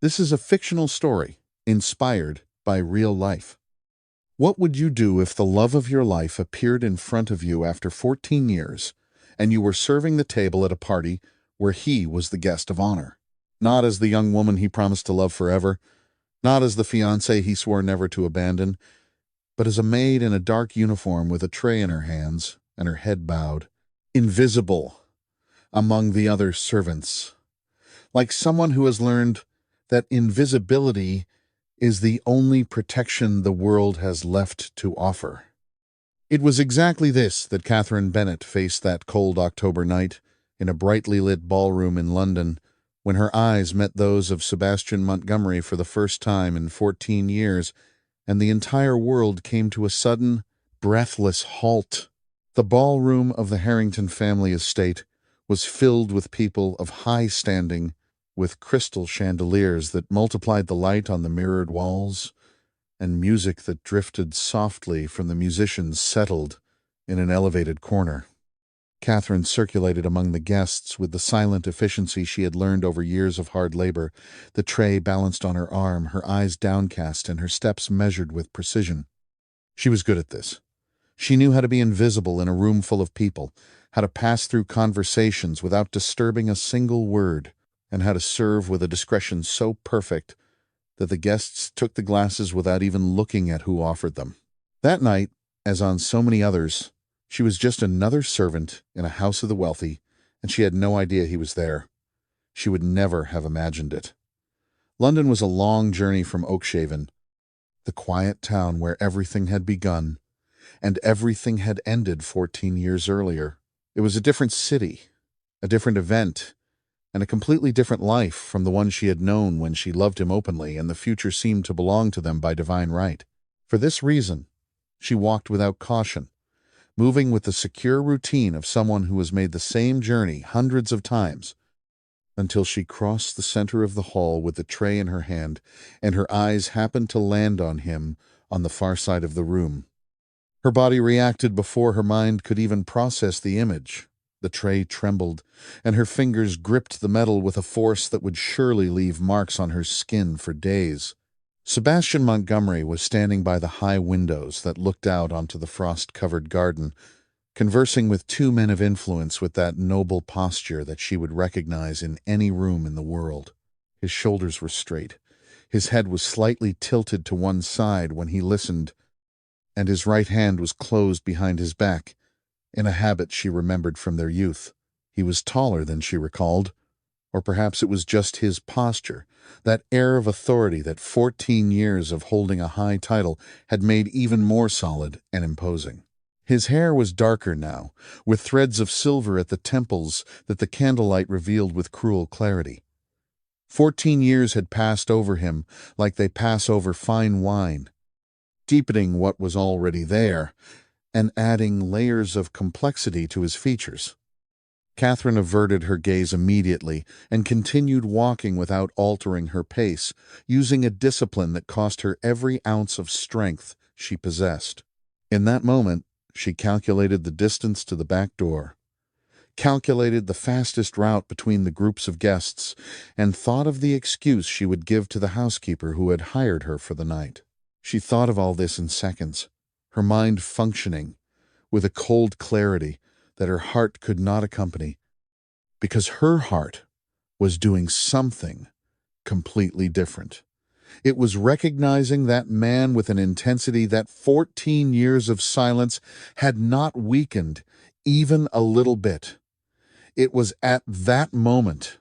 This is a fictional story inspired by real life. What would you do if the love of your life appeared in front of you after 14 years and you were serving the table at a party where he was the guest of honor? Not as the young woman he promised to love forever, not as the fiancée he swore never to abandon, but as a maid in a dark uniform with a tray in her hands and her head bowed, invisible among the other servants, like someone who has learned that invisibility is the only protection the world has left to offer. It was exactly this that Catherine Bennett faced that cold October night in a brightly lit ballroom in London when her eyes met those of Sebastian Montgomery for the first time in 14 years, and the entire world came to a sudden, breathless halt. The ballroom of the Harrington family estate was filled with people of high standing, with crystal chandeliers that multiplied the light on the mirrored walls, and music that drifted softly from the musicians settled in an elevated corner. Catherine circulated among the guests with the silent efficiency she had learned over years of hard labor, the tray balanced on her arm, her eyes downcast, and her steps measured with precision. She was good at this. She knew how to be invisible in a room full of people, how to pass through conversations without disturbing a single word, and how to serve with a discretion so perfect that the guests took the glasses without even looking at who offered them. That night, as on so many others, she was just another servant in a house of the wealthy, and she had no idea he was there. She would never have imagined it. London was a long journey from Oakshaven, the quiet town where everything had begun, and everything had ended 14 years earlier. It was a different city, a different event, and a completely different life from the one she had known when she loved him openly and the future seemed to belong to them by divine right. For this reason, she walked without caution, moving with the secure routine of someone who has made the same journey hundreds of times, until she crossed the center of the hall with the tray in her hand, and her eyes happened to land on him on the far side of the room. Her body reacted before her mind could even process the image. The tray trembled, and her fingers gripped the metal with a force that would surely leave marks on her skin for days. Sebastian Montgomery was standing by the high windows that looked out onto the frost-covered garden, conversing with two men of influence with that noble posture that she would recognize in any room in the world. His shoulders were straight, his head was slightly tilted to one side when he listened, and his right hand was closed behind his back, in a habit she remembered from their youth. He was taller than she recalled, or perhaps it was just his posture, that air of authority that 14 years of holding a high title had made even more solid and imposing. His hair was darker now, with threads of silver at the temples that the candlelight revealed with cruel clarity. 14 years had passed over him like they pass over fine wine, deepening what was already there, and adding layers of complexity to his features. Catherine averted her gaze immediately and continued walking without altering her pace, using a discipline that cost her every ounce of strength she possessed. In that moment, she calculated the distance to the back door, calculated the fastest route between the groups of guests, and thought of the excuse she would give to the housekeeper who had hired her for the night. She thought of all this in seconds, her mind functioning with a cold clarity that her heart could not accompany, because her heart was doing something completely different. It was recognizing that man with an intensity that 14 years of silence had not weakened even a little bit. It was at that moment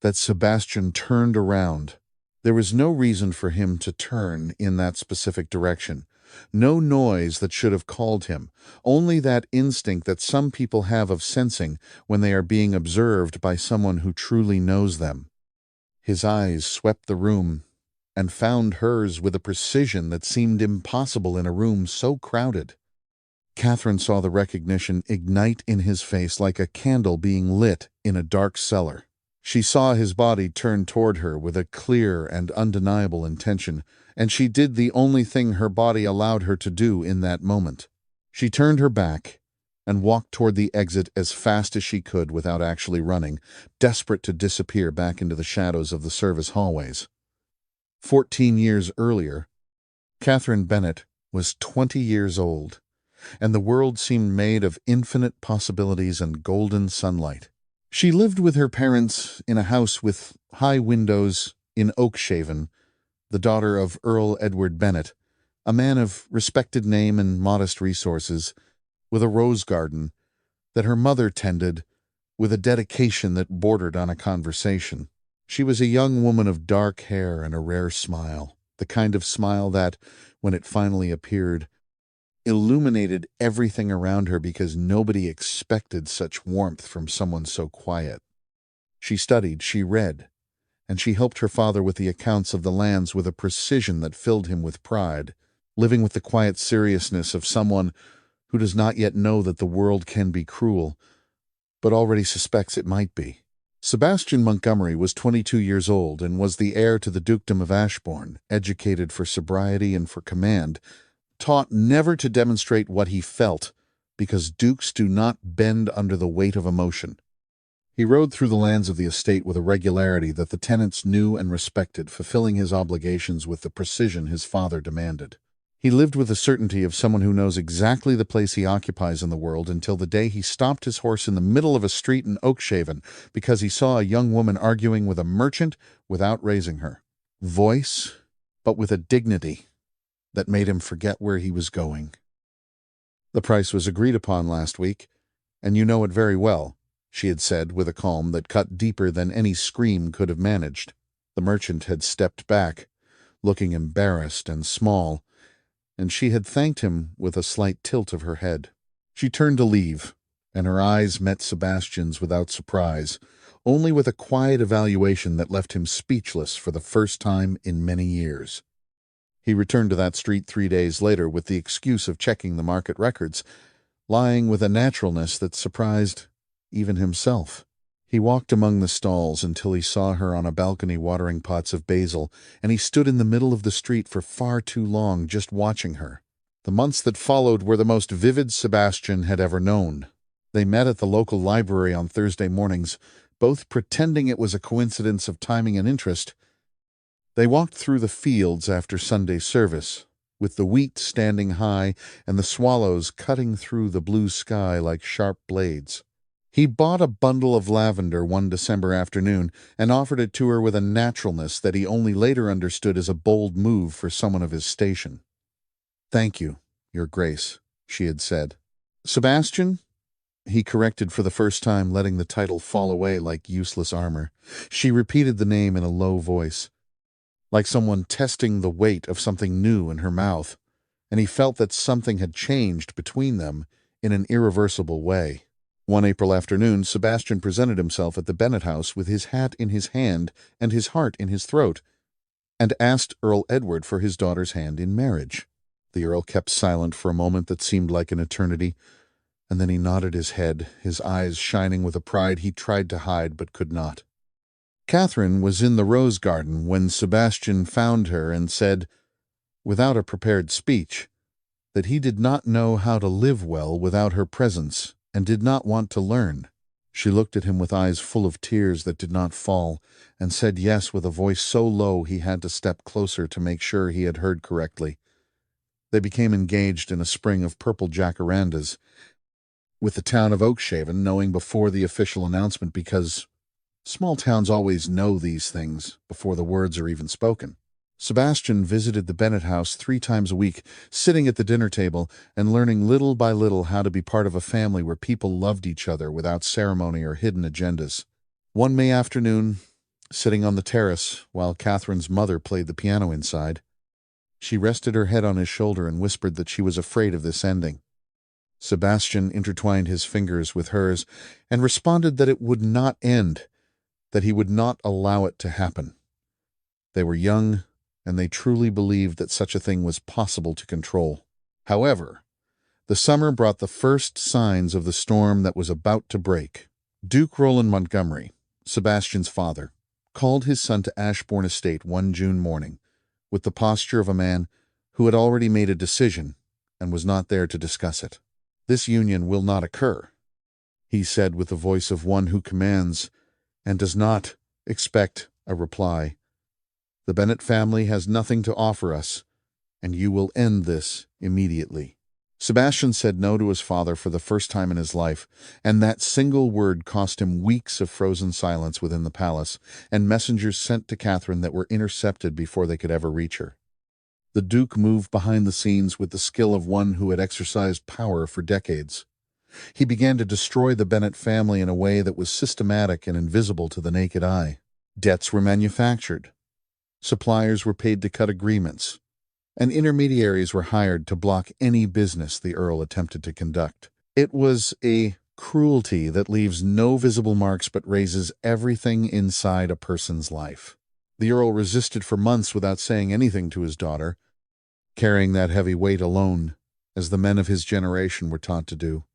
that Sebastian turned around. There was no reason for him to turn in that specific direction. No noise that should have called him, only that instinct that some people have of sensing when they are being observed by someone who truly knows them. His eyes swept the room and found hers with a precision that seemed impossible in a room so crowded. Catherine saw the recognition ignite in his face like a candle being lit in a dark cellar. She saw his body turn toward her with a clear and undeniable intention, and she did the only thing her body allowed her to do in that moment. She turned her back and walked toward the exit as fast as she could without actually running, desperate to disappear back into the shadows of the service hallways. 14 years earlier, Catherine Bennett was 20 years old, and the world seemed made of infinite possibilities and golden sunlight. She lived with her parents in a house with high windows in Oakshaven, the daughter of Earl Edward Bennett, a man of respected name and modest resources, with a rose garden that her mother tended with a dedication that bordered on a conversation. She was a young woman of dark hair and a rare smile, the kind of smile that, when it finally appeared, illuminated everything around her because nobody expected such warmth from someone so quiet. She studied, she read, and she helped her father with the accounts of the lands with a precision that filled him with pride, living with the quiet seriousness of someone who does not yet know that the world can be cruel, but already suspects it might be. Sebastian Montgomery was 22 years old and was the heir to the Dukedom of Ashbourne, educated for sobriety and for command, taught never to demonstrate what he felt, because dukes do not bend under the weight of emotion. He rode through the lands of the estate with a regularity that the tenants knew and respected, fulfilling his obligations with the precision his father demanded. He lived with the certainty of someone who knows exactly the place he occupies in the world until the day he stopped his horse in the middle of a street in Oakshaven because he saw a young woman arguing with a merchant without raising her voice, but with a dignity that made him forget where he was going. "The price was agreed upon last week, and you know it very well," she had said with a calm that cut deeper than any scream could have managed. The merchant had stepped back, looking embarrassed and small, and she had thanked him with a slight tilt of her head. She turned to leave, and her eyes met Sebastian's without surprise, only with a quiet evaluation that left him speechless for the first time in many years. He returned to that street 3 days later with the excuse of checking the market records, lying with a naturalness that surprised even himself. He walked among the stalls until he saw her on a balcony watering pots of basil, and he stood in the middle of the street for far too long just watching her. The months that followed were the most vivid Sebastian had ever known. They met at the local library on Thursday mornings, both pretending it was a coincidence of timing and interest. They walked through the fields after Sunday service, with the wheat standing high and the swallows cutting through the blue sky like sharp blades. He bought a bundle of lavender one December afternoon and offered it to her with a naturalness that he only later understood as a bold move for someone of his station. "Thank you, Your Grace," she had said. "Sebastian?" He corrected for the first time, letting the title fall away like useless armor. She repeated the name in a low voice, like someone testing the weight of something new in her mouth, and he felt that something had changed between them in an irreversible way. One April afternoon, Sebastian presented himself at the Bennett house with his hat in his hand and his heart in his throat, and asked Earl Edward for his daughter's hand in marriage. The Earl kept silent for a moment that seemed like an eternity, and then he nodded his head, his eyes shining with a pride he tried to hide but could not. Catherine was in the rose garden when Sebastian found her and said, without a prepared speech, that he did not know how to live well without her presence and did not want to learn. She looked at him with eyes full of tears that did not fall, and said yes with a voice so low he had to step closer to make sure he had heard correctly. They became engaged in a spring of purple jacarandas, with the town of Oakshaven knowing before the official announcement because small towns always know these things before the words are even spoken. Sebastian visited the Bennett house 3 times a week, sitting at the dinner table and learning little by little how to be part of a family where people loved each other without ceremony or hidden agendas. One May afternoon, sitting on the terrace while Catherine's mother played the piano inside, she rested her head on his shoulder and whispered that she was afraid of this ending. Sebastian intertwined his fingers with hers and responded that it would not end, that he would not allow it to happen. They were young, and they truly believed that such a thing was possible to control. However, the summer brought the first signs of the storm that was about to break. Duke Roland Montgomery, Sebastian's father, called his son to Ashbourne Estate one June morning, with the posture of a man who had already made a decision and was not there to discuss it. "This union will not occur," he said with the voice of one who commands and does not expect a reply. The Bennett family has nothing to offer us, and you will end this immediately." Sebastian said no to his father for the first time in his life, and that single word cost him weeks of frozen silence within the palace, and messengers sent to Catherine that were intercepted before they could ever reach her. The Duke moved behind the scenes with the skill of one who had exercised power for decades. He began to destroy the Bennett family in a way that was systematic and invisible to the naked eye. Debts were manufactured. Suppliers were paid to cut agreements, and intermediaries were hired to block any business the Earl attempted to conduct. It was a cruelty that leaves no visible marks but raises everything inside a person's life. The Earl resisted for months without saying anything to his daughter, carrying that heavy weight alone, as the men of his generation were taught to do.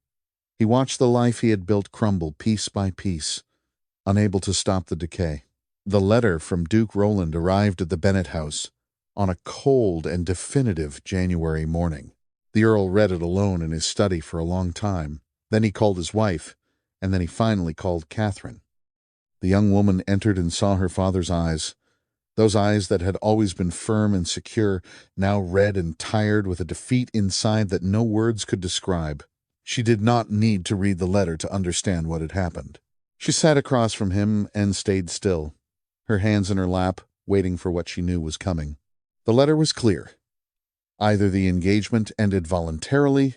He watched the life he had built crumble piece by piece, unable to stop the decay. The letter from Duke Roland arrived at the Bennett house on a cold and definitive January morning. The Earl read it alone in his study for a long time. Then he called his wife, and then he finally called Catherine. The young woman entered and saw her father's eyes, those eyes that had always been firm and secure, now red and tired with a defeat inside that no words could describe. She did not need to read the letter to understand what had happened. She sat across from him and stayed still, her hands in her lap, waiting for what she knew was coming. The letter was clear. Either the engagement ended voluntarily,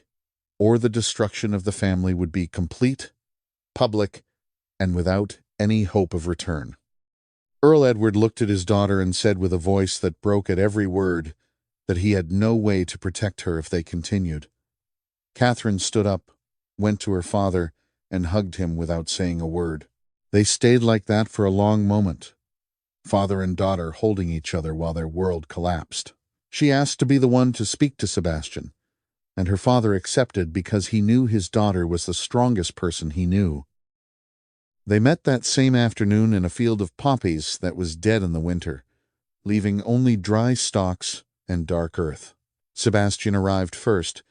or the destruction of the family would be complete, public, and without any hope of return. Earl Edward looked at his daughter and said with a voice that broke at every word that he had no way to protect her if they continued. Catherine stood up, went to her father, and hugged him without saying a word. They stayed like that for a long moment, father and daughter holding each other while their world collapsed. She asked to be the one to speak to Sebastian, and her father accepted because he knew his daughter was the strongest person he knew. They met that same afternoon in a field of poppies that was dead in the winter, leaving only dry stalks and dark earth. Sebastian arrived first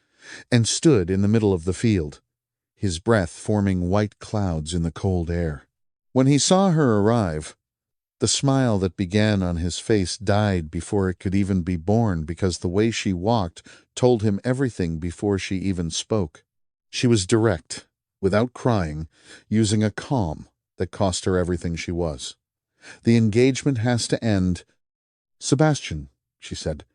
and stood in the middle of the field, his breath forming white clouds in the cold air. When he saw her arrive, the smile that began on his face died before it could even be born because the way she walked told him everything before she even spoke. She was direct, without crying, using a calm that cost her everything she was. "The engagement has to end." "Sebastian," she said.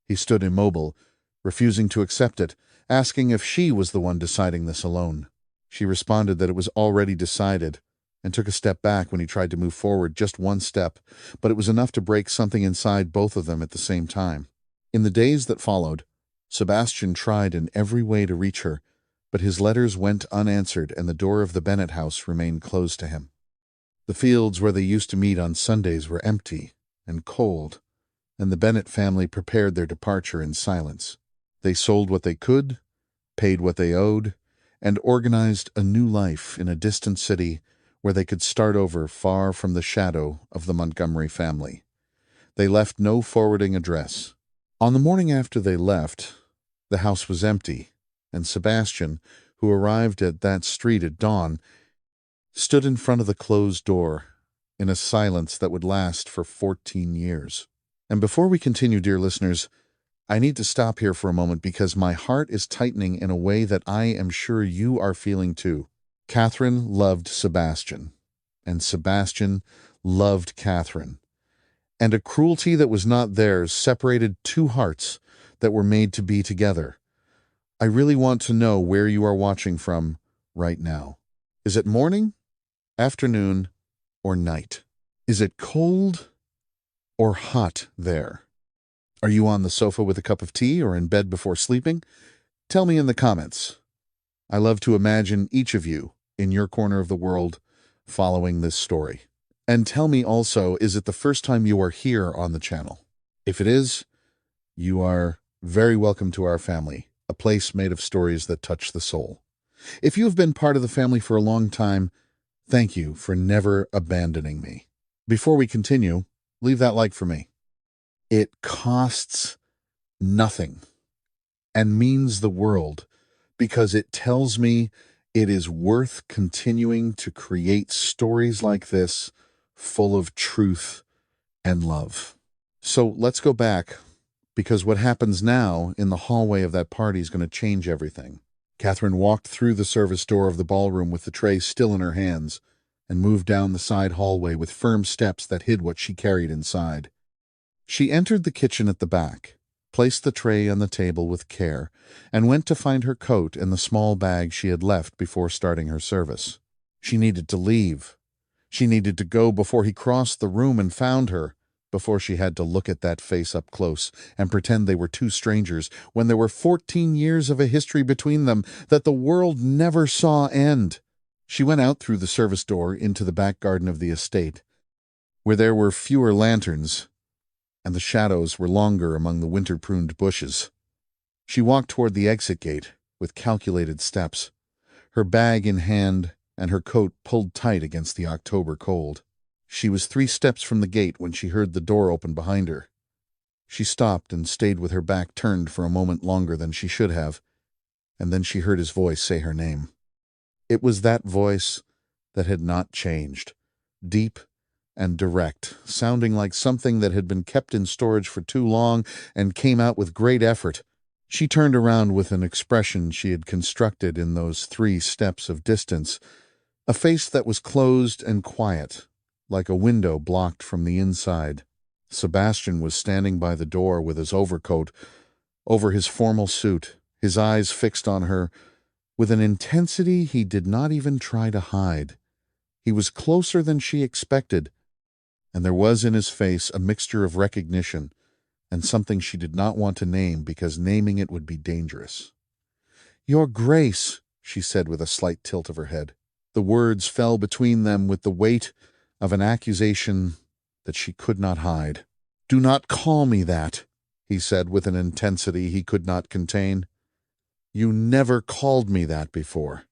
He stood immobile, refusing to accept it, asking if she was the one deciding this alone. She responded that it was already decided, and took a step back when he tried to move forward, just one step, but it was enough to break something inside both of them at the same time. In the days that followed, Sebastian tried in every way to reach her, but his letters went unanswered and the door of the Bennett house remained closed to him. The fields where they used to meet on Sundays were empty and cold, and the Bennett family prepared their departure in silence. They sold what they could, paid what they owed, and organized a new life in a distant city where they could start over far from the shadow of the Montgomery family. They left no forwarding address. On the morning after they left, the house was empty, and Sebastian, who arrived at that street at dawn, stood in front of the closed door in a silence that would last for 14 years. And before we continue, dear listeners, I need to stop here for a moment because my heart is tightening in a way that I am sure you are feeling too. Catherine loved Sebastian, and Sebastian loved Catherine, and a cruelty that was not theirs separated two hearts that were made to be together. I really want to know where you are watching from right now. Is it morning, afternoon, or night? Is it cold or hot there? Are you on the sofa with a cup of tea or in bed before sleeping? Tell me in the comments. I love to imagine each of you in your corner of the world following this story. And tell me also, is it the first time you are here on the channel? If it is, you are very welcome to our family, a place made of stories that touch the soul. If you have been part of the family for a long time, thank you for never abandoning me. Before we continue, leave that like for me. It costs nothing and means the world because it tells me it is worth continuing to create stories like this full of truth and love. So let's go back, because what happens now in the hallway of that party is going to change everything. Catherine walked through the service door of the ballroom with the tray still in her hands and moved down the side hallway with firm steps that hid what she carried inside. She entered the kitchen at the back, placed the tray on the table with care, and went to find her coat and the small bag she had left before starting her service. She needed to leave. She needed to go before he crossed the room and found her, before she had to look at that face up close and pretend they were two strangers when there were 14 years of a history between them that the world never saw end. She went out through the service door into the back garden of the estate, where there were fewer lanterns and the shadows were longer among the winter-pruned bushes. She walked toward the exit gate with calculated steps, her bag in hand and her coat pulled tight against the October cold. She was 3 steps from the gate when she heard the door open behind her. She stopped and stayed with her back turned for a moment longer than she should have, and then she heard his voice say her name. It was that voice that had not changed, deep and direct, sounding like something that had been kept in storage for too long and came out with great effort. She turned around with an expression she had constructed in those 3 steps of distance, a face that was closed and quiet, like a window blocked from the inside. Sebastian was standing by the door with his overcoat over his formal suit, his eyes fixed on her with an intensity he did not even try to hide. He was closer than she expected, and there was in his face a mixture of recognition and something she did not want to name because naming it would be dangerous. "Your Grace," she said with a slight tilt of her head. The words fell between them with the weight of an accusation that she could not hide. "Do not call me that," he said with an intensity he could not contain. "You never called me that before."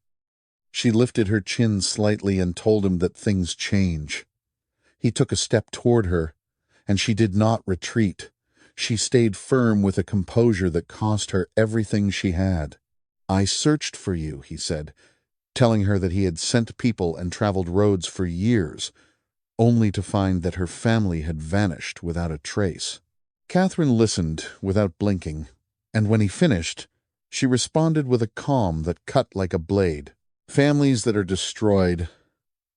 She lifted her chin slightly and told him that things change. He took a step toward her, and she did not retreat. She stayed firm with a composure that cost her everything she had. "I searched for you," he said, telling her that he had sent people and traveled roads for years, only to find that her family had vanished without a trace. Catherine listened without blinking, and when he finished, she responded with a calm that cut like a blade. "Families that are destroyed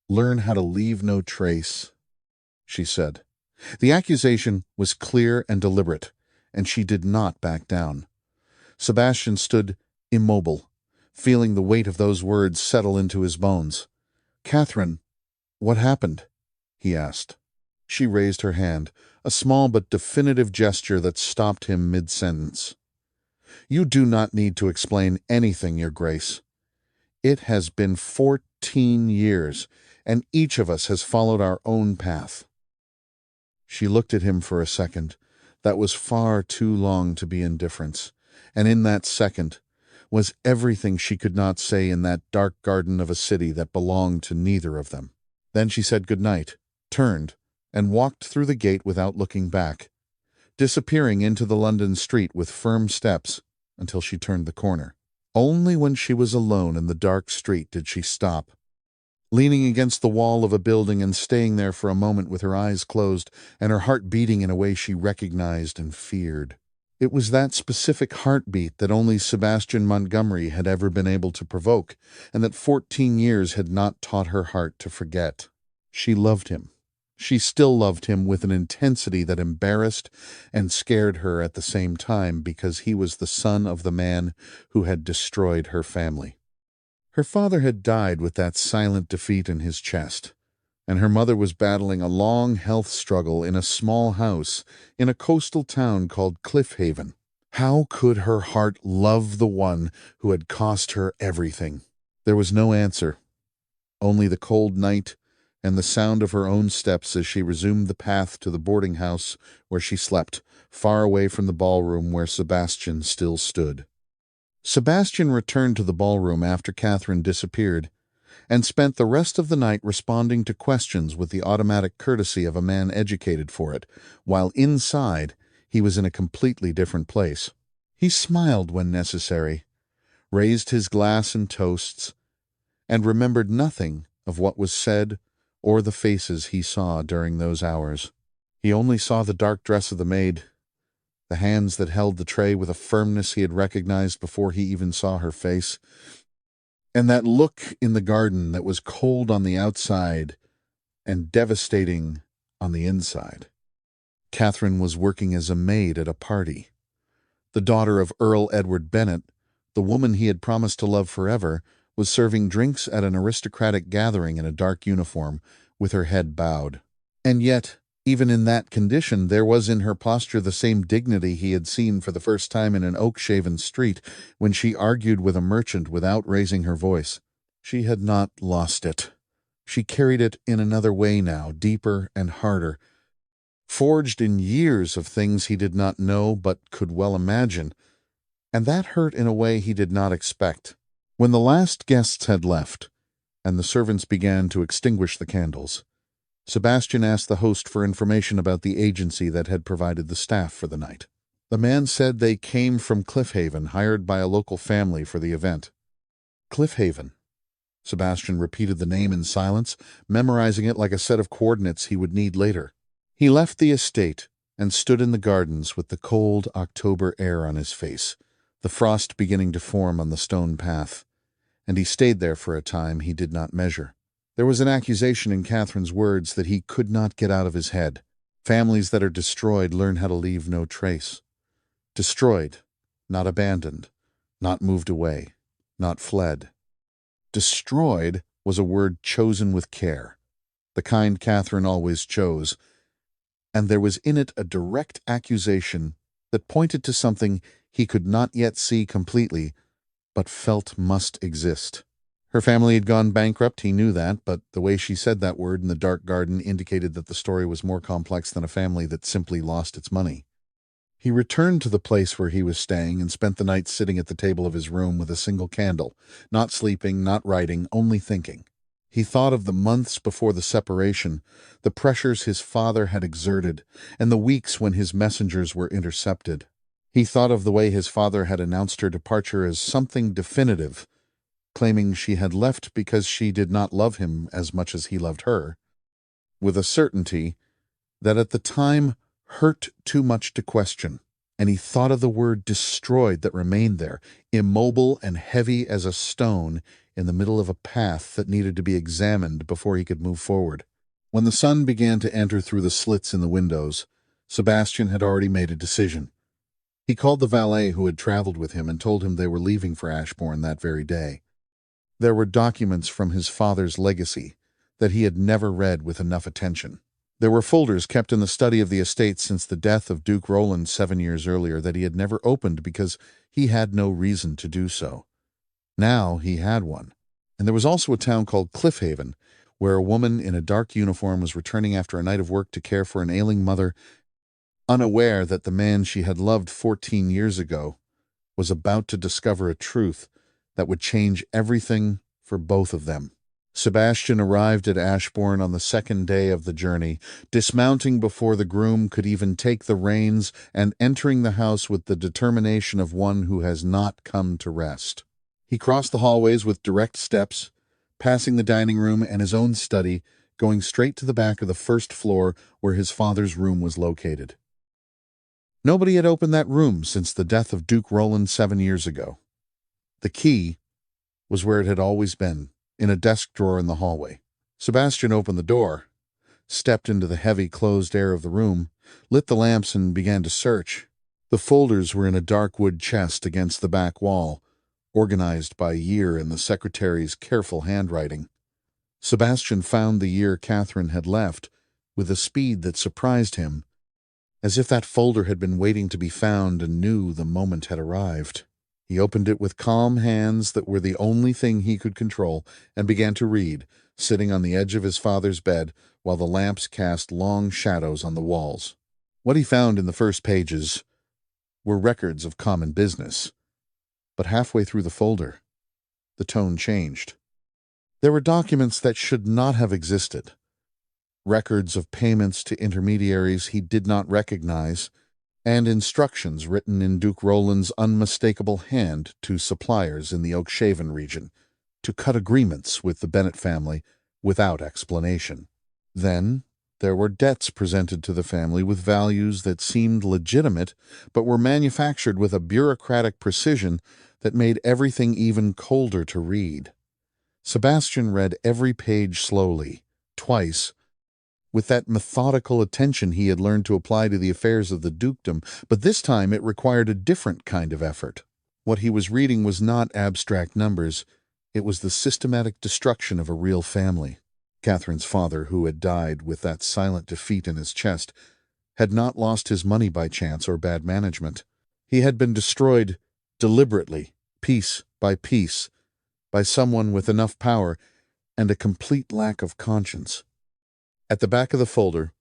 learn how to leave no trace," she said. The accusation was clear and deliberate, and she did not back down. Sebastian stood immobile, feeling the weight of those words settle into his bones. "Catherine, what happened?" he asked. She raised her hand, a small but definitive gesture that stopped him mid-sentence. "You do not need to explain anything, Your Grace. It has been 14 years, and each of us has followed our own path." She looked at him for a second. That was far too long to be indifference, and in that second was everything she could not say in that dark garden of a city that belonged to neither of them. Then she said good night, turned, and walked through the gate without looking back, disappearing into the London street with firm steps until she turned the corner. Only when she was alone in the dark street did she stop, leaning against the wall of a building and staying there for a moment with her eyes closed and her heart beating in a way she recognized and feared. It was that specific heartbeat that only Sebastian Montgomery had ever been able to provoke, and that 14 years had not taught her heart to forget. She loved him. She still loved him with an intensity that embarrassed and scared her at the same time because he was the son of the man who had destroyed her family. Her father had died with that silent defeat in his chest, and her mother was battling a long health struggle in a small house in a coastal town called Cliffhaven. How could her heart love the one who had cost her everything? There was no answer, only the cold night and the sound of her own steps as she resumed the path to the boarding house where she slept, far away from the ballroom where Sebastian still stood. Sebastian returned to the ballroom after Catherine disappeared, and spent the rest of the night responding to questions with the automatic courtesy of a man educated for it, while inside he was in a completely different place. He smiled when necessary, raised his glass and toasts, and remembered nothing of what was said or the faces he saw during those hours. He only saw the dark dress of the maid, the hands that held the tray with a firmness he had recognized before he even saw her face, and that look in the garden that was cold on the outside and devastating on the inside. Catherine was working as a maid at a party. The daughter of Earl Edward Bennet, the woman he had promised to love forever, was serving drinks at an aristocratic gathering in a dark uniform, with her head bowed. And yet, even in that condition, there was in her posture the same dignity he had seen for the first time in an oak-shaven street when she argued with a merchant without raising her voice. She had not lost it. She carried it in another way now, deeper and harder, forged in years of things he did not know but could well imagine, and that hurt in a way he did not expect. When the last guests had left, and the servants began to extinguish the candles, Sebastian asked the host for information about the agency that had provided the staff for the night. The man said they came from Cliffhaven, hired by a local family for the event. Cliffhaven. Sebastian repeated the name in silence, memorizing it like a set of coordinates he would need later. He left the estate and stood in the gardens with the cold October air on his face, the frost beginning to form on the stone path, and he stayed there for a time he did not measure. There was an accusation in Catherine's words that he could not get out of his head. Families that are destroyed learn how to leave no trace. Destroyed, not abandoned, not moved away, not fled. Destroyed was a word chosen with care, the kind Catherine always chose, and there was in it a direct accusation that pointed to something he could not yet see completely, but felt must exist. Her family had gone bankrupt, he knew that, but the way she said that word in the dark garden indicated that the story was more complex than a family that simply lost its money. He returned to the place where he was staying and spent the night sitting at the table of his room with a single candle, not sleeping, not writing, only thinking. He thought of the months before the separation, the pressures his father had exerted, and the weeks when his messengers were intercepted. He thought of the way his father had announced her departure as something definitive, claiming she had left because she did not love him as much as he loved her, with a certainty that at the time hurt too much to question. And he thought of the word destroyed that remained there, immobile and heavy as a stone in the middle of a path that needed to be examined before he could move forward. When the sun began to enter through the slits in the windows, Sebastian had already made a decision. He called the valet who had traveled with him and told him they were leaving for Ashbourne that very day. There were documents from his father's legacy that he had never read with enough attention. There were folders kept in the study of the estate since the death of Duke Roland 7 years earlier that he had never opened because he had no reason to do so. Now he had one. And there was also a town called Cliffhaven, where a woman in a dark uniform was returning after a night of work to care for an ailing mother, unaware that the man she had loved 14 years ago was about to discover a truth that would change everything for both of them. Sebastian arrived at Ashbourne on the second day of the journey, dismounting before the groom could even take the reins and entering the house with the determination of one who has not come to rest. He crossed the hallways with direct steps, passing the dining room and his own study, going straight to the back of the first floor where his father's room was located. Nobody had opened that room since the death of Duke Roland 7 years ago. The key was where it had always been, in a desk drawer in the hallway. Sebastian opened the door, stepped into the heavy, closed air of the room, lit the lamps and began to search. The folders were in a dark wood chest against the back wall, organized by year in the secretary's careful handwriting. Sebastian found the year Catherine had left with a speed that surprised him, as if that folder had been waiting to be found and knew the moment had arrived. He opened it with calm hands that were the only thing he could control and began to read, sitting on the edge of his father's bed while the lamps cast long shadows on the walls. What he found in the first pages were records of common business, but halfway through the folder, the tone changed. There were documents that should not have existed, records of payments to intermediaries he did not recognize, and instructions written in Duke Roland's unmistakable hand to suppliers in the Oakshaven region to cut agreements with the Bennet family without explanation. Then There were debts presented to the family with values that seemed legitimate, but were manufactured with a bureaucratic precision that made everything even colder to read. Sebastian read every page slowly, twice, with that methodical attention he had learned to apply to the affairs of the dukedom, but this time it required a different kind of effort. What he was reading was not abstract numbers, it was the systematic destruction of a real family. Catherine's father, who had died with that silent defeat in his chest, had not lost his money by chance or bad management. He had been destroyed deliberately, piece by piece, by someone with enough power and a complete lack of conscience. At the back of the folder,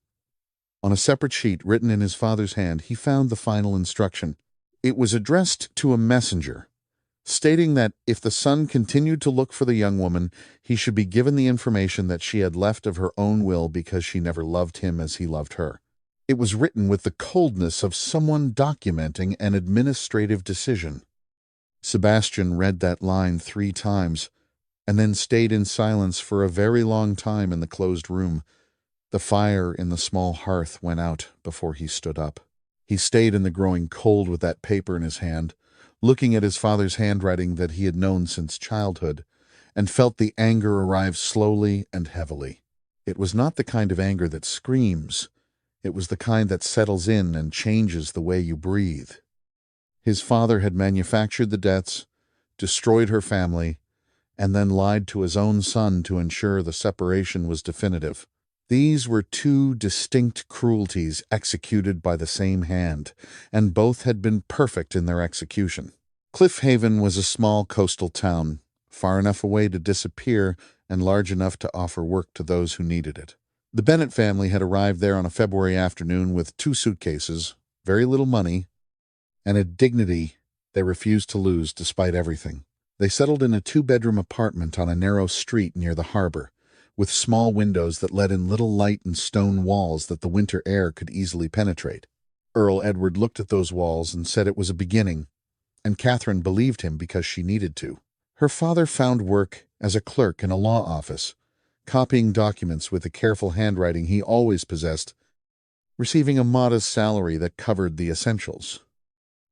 on a separate sheet written in his father's hand, he found the final instruction. It was addressed to a messenger, stating that if the son continued to look for the young woman, he should be given the information that she had left of her own will because she never loved him as he loved her. It was written with the coldness of someone documenting an administrative decision. Sebastian read that line 3 times, and then stayed in silence for a very long time in the closed room. The fire in the small hearth went out before he stood up. He stayed in the growing cold with that paper in his hand, looking at his father's handwriting that he had known since childhood, and felt the anger arrive slowly and heavily. It was not the kind of anger that screams. It was the kind that settles in and changes the way you breathe. His father had manufactured the debts, destroyed her family, and then lied to his own son to ensure the separation was definitive. These were 2 distinct cruelties executed by the same hand, and both had been perfect in their execution. Cliff Haven was a small coastal town, far enough away to disappear and large enough to offer work to those who needed it. The Bennett family had arrived there on a February afternoon with 2 suitcases, very little money, and a dignity they refused to lose despite everything. They settled in a 2-bedroom apartment on a narrow street near the harbor, with small windows that let in little light and stone walls that the winter air could easily penetrate. Earl Edward looked at those walls and said it was a beginning, and Catherine believed him because she needed to. Her father found work as a clerk in a law office, copying documents with the careful handwriting he always possessed, receiving a modest salary that covered the essentials.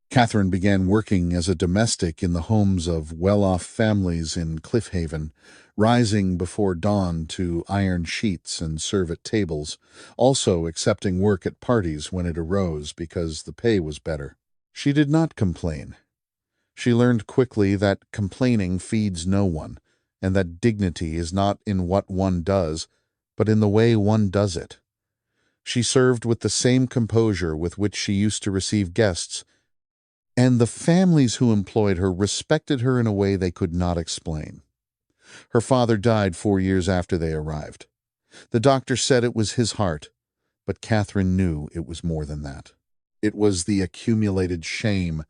Catherine began working as a domestic in the homes of well-off families in Cliff Haven, rising before dawn to iron sheets and serve at tables, also accepting work at parties when it arose because the pay was better. She did not complain. She learned quickly that complaining feeds no one, and that dignity is not in what one does, but in the way one does it. She served with the same composure with which she used to receive guests, and the families who employed her respected her in a way they could not explain. Her father died 4 years after they arrived. The doctor said it was his heart, but Catherine knew it was more than that. It was the accumulated shame,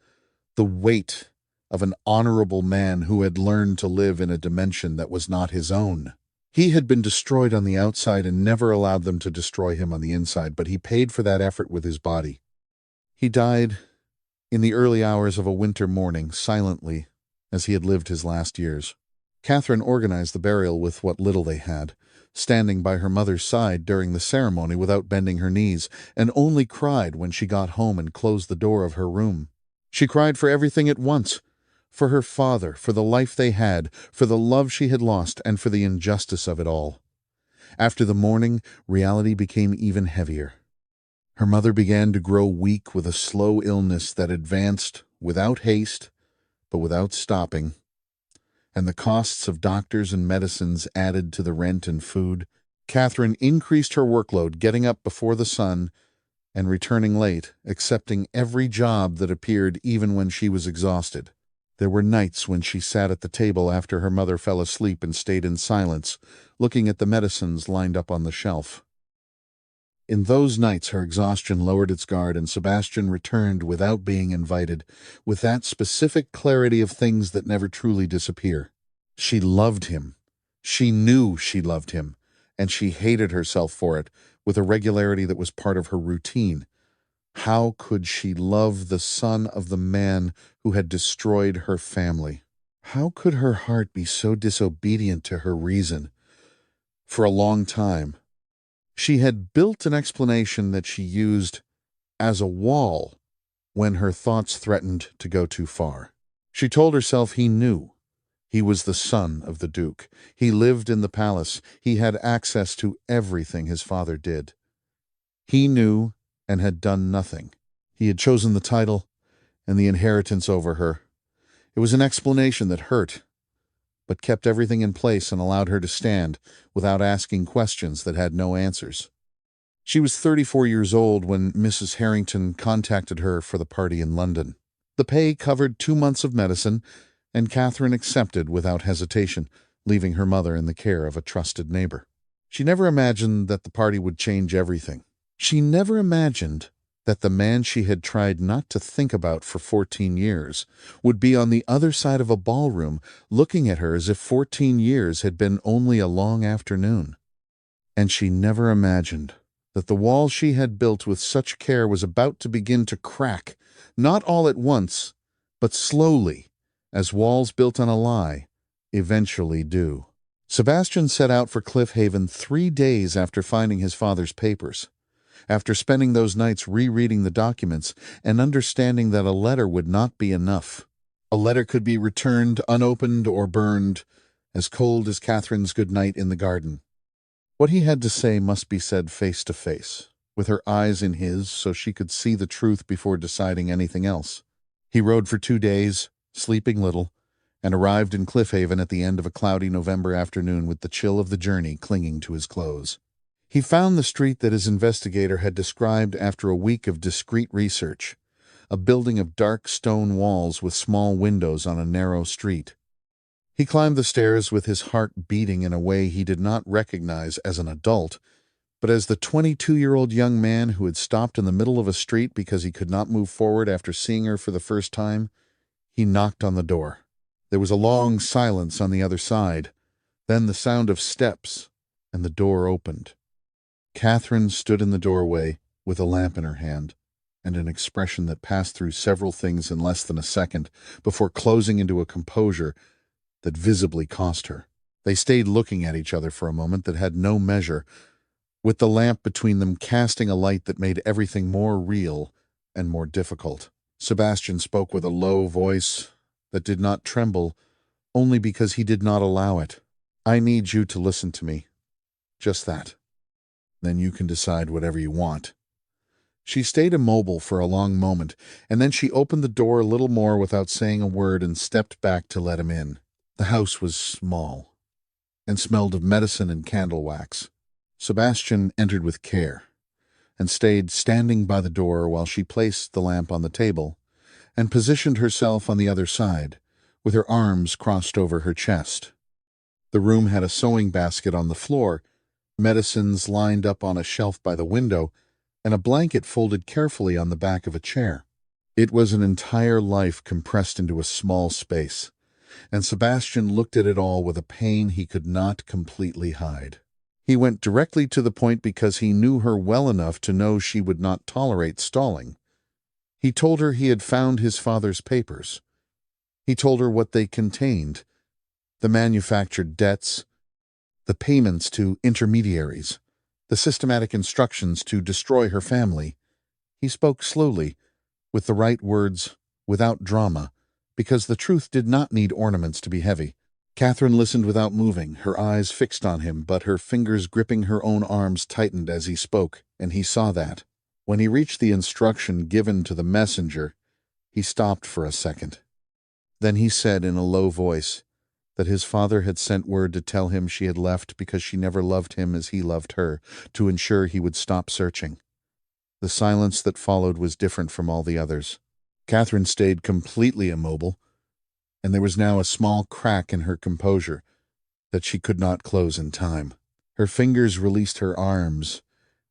the weight of an honorable man who had learned to live in a dimension that was not his own. He had been destroyed on the outside and never allowed them to destroy him on the inside, but he paid for that effort with his body. He died in the early hours of a winter morning, silently, as he had lived his last years. Catherine organized the burial with what little they had, standing by her mother's side during the ceremony without bending her knees, and only cried when she got home and closed the door of her room. She cried for everything at once, for her father, for the life they had, for the love she had lost, and for the injustice of it all. After the mourning, reality became even heavier. Her mother began to grow weak with a slow illness that advanced without haste, but without stopping, and the costs of doctors and medicines added to the rent and food. Catherine increased her workload, getting up before the sun and returning late, accepting every job that appeared even when she was exhausted. There were nights when she sat at the table after her mother fell asleep and stayed in silence, looking at the medicines lined up on the shelf. In those nights her exhaustion lowered its guard, and Sebastian returned without being invited, with that specific clarity of things that never truly disappear. She loved him. She knew she loved him, and she hated herself for it, with a regularity that was part of her routine. How could she love the son of the man who had destroyed her family? How could her heart be so disobedient to her reason? For a long time, She had built an explanation that she used as a wall when her thoughts threatened to go too far. She told herself he knew. He was the son of the Duke. He lived in the palace. He had access to everything his father did. He knew and had done nothing. He had chosen the title and the inheritance over her. It was an explanation that hurt, but kept everything in place and allowed her to stand without asking questions that had no answers. She was 34 years old when Mrs. Harrington contacted her for the party in London. The pay covered 2 months of medicine, and Catherine accepted without hesitation, leaving her mother in the care of a trusted neighbor. She never imagined that the party would change everything. She never imagined that the man she had tried not to think about for 14 years would be on the other side of a ballroom looking at her as if 14 years had been only a long afternoon. And she never imagined that the wall she had built with such care was about to begin to crack, not all at once, but slowly, as walls built on a lie eventually do. Sebastian set out for Cliff Haven 3 days after finding his father's papers. After spending those nights rereading the documents and understanding that a letter would not be enough. A letter could be returned unopened or burned, as cold as Catherine's good night in the garden. What he had to say must be said face to face, with her eyes in his so she could see the truth before deciding anything else. He rode for 2 days, sleeping little, and arrived in Cliff Haven at the end of a cloudy November afternoon with the chill of the journey clinging to his clothes. He found the street that his investigator had described after a week of discreet research, a building of dark stone walls with small windows on a narrow street. He climbed the stairs with his heart beating in a way he did not recognize as an adult, but as the 22-year-old young man who had stopped in the middle of a street because he could not move forward after seeing her for the first time. He knocked on the door. There was a long silence on the other side, then the sound of steps, and the door opened. Catherine stood in the doorway with a lamp in her hand and an expression that passed through several things in less than a second before closing into a composure that visibly cost her. They stayed looking at each other for a moment that had no measure, with the lamp between them casting a light that made everything more real and more difficult. Sebastian spoke with a low voice that did not tremble, only because he did not allow it. "I need you to listen to me. Just that. Then you can decide whatever you want." She stayed immobile for a long moment, and then she opened the door a little more without saying a word and stepped back to let him in. The house was small and smelled of medicine and candle wax. Sebastian entered with care and stayed standing by the door while she placed the lamp on the table and positioned herself on the other side, with her arms crossed over her chest. The room had a sewing basket on the floor, medicines lined up on a shelf by the window, and a blanket folded carefully on the back of a chair. It was an entire life compressed into a small space, and Sebastian looked at it all with a pain he could not completely hide. He went directly to the point because he knew her well enough to know she would not tolerate stalling. He told her he had found his father's papers. He told her what they contained, the manufactured debts, the payments to intermediaries, the systematic instructions to destroy her family. He spoke slowly, with the right words, without drama, because the truth did not need ornaments to be heavy. Catherine listened without moving, her eyes fixed on him, but her fingers gripping her own arms tightened as he spoke, and he saw that. When he reached the instruction given to the messenger, he stopped for a second. Then he said in a low voice that his father had sent word to tell him she had left because she never loved him as he loved her, to ensure he would stop searching. The silence that followed was different from all the others. Catherine stayed completely immobile, and there was now a small crack in her composure that she could not close in time. Her fingers released her arms,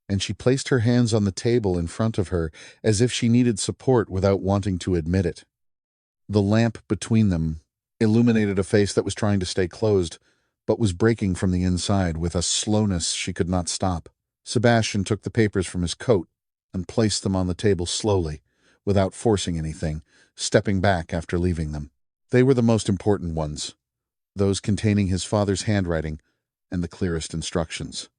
and she placed her hands on the table in front of her as if she needed support without wanting to admit it. The lamp between them illuminated a face that was trying to stay closed, but was breaking from the inside with a slowness she could not stop. Sebastian took the papers from his coat and placed them on the table slowly, without forcing anything, stepping back after leaving them. They were the most important ones, those containing his father's handwriting and the clearest instructions.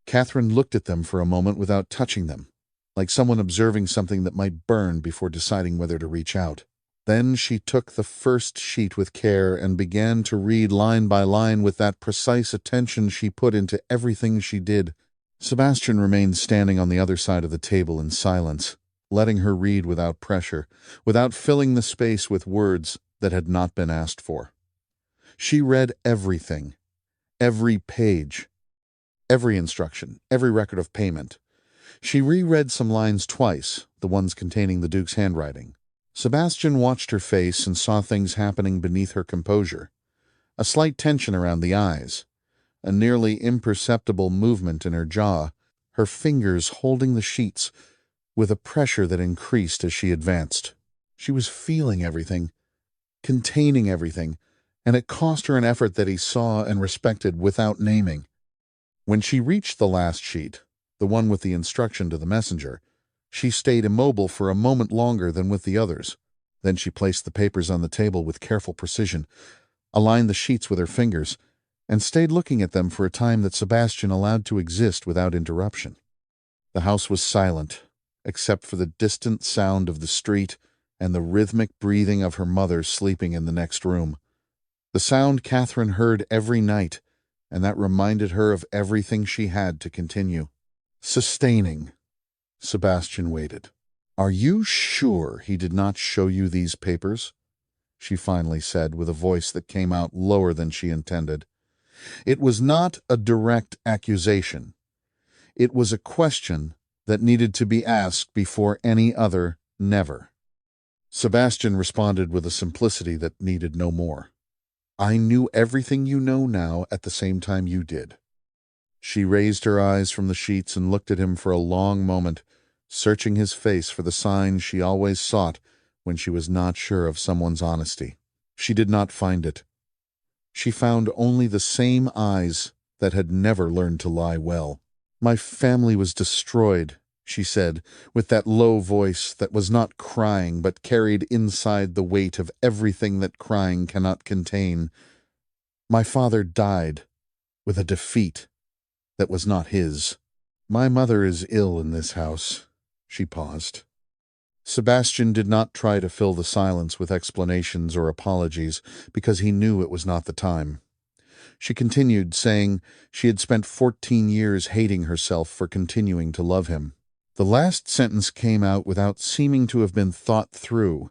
Catherine looked at them for a moment without touching them, like someone observing something that might burn before deciding whether to reach out. Then she took the first sheet with care and began to read line by line with that precise attention she put into everything she did. Sebastian remained standing on the other side of the table in silence, letting her read without pressure, without filling the space with words that had not been asked for. She read everything, every page, every instruction, every record of payment. She reread some lines twice, the ones containing the Duke's handwriting. Sebastian watched her face and saw things happening beneath her composure. A slight tension around the eyes, a nearly imperceptible movement in her jaw, her fingers holding the sheets with a pressure that increased as she advanced. She was feeling everything, containing everything, and it cost her an effort that he saw and respected without naming. When she reached the last sheet, the one with the instruction to the messenger, she stayed immobile for a moment longer than with the others. Then she placed the papers on the table with careful precision, aligned the sheets with her fingers, and stayed looking at them for a time that Sebastian allowed to exist without interruption. The house was silent, except for the distant sound of the street and the rhythmic breathing of her mother sleeping in the next room. The sound Catherine heard every night, and that reminded her of everything she had to continue. Sustaining. Sebastian waited. "Are you sure he did not show you these papers?" she finally said with a voice that came out lower than she intended. It was not a direct accusation. It was a question that needed to be asked before any other never. Sebastian responded with a simplicity that needed no more. "I knew everything you know now at the same time you did." She raised her eyes from the sheets and looked at him for a long moment, searching his face for the sign she always sought when she was not sure of someone's honesty. She did not find it. She found only the same eyes that had never learned to lie well. "My family was destroyed," she said, with that low voice that was not crying but carried inside the weight of everything that crying cannot contain. "My father died with a defeat that was not his. My mother is ill in this house." She paused. Sebastian did not try to fill the silence with explanations or apologies, because he knew it was not the time. She continued, saying she had spent 14 years hating herself for continuing to love him. The last sentence came out without seeming to have been thought through,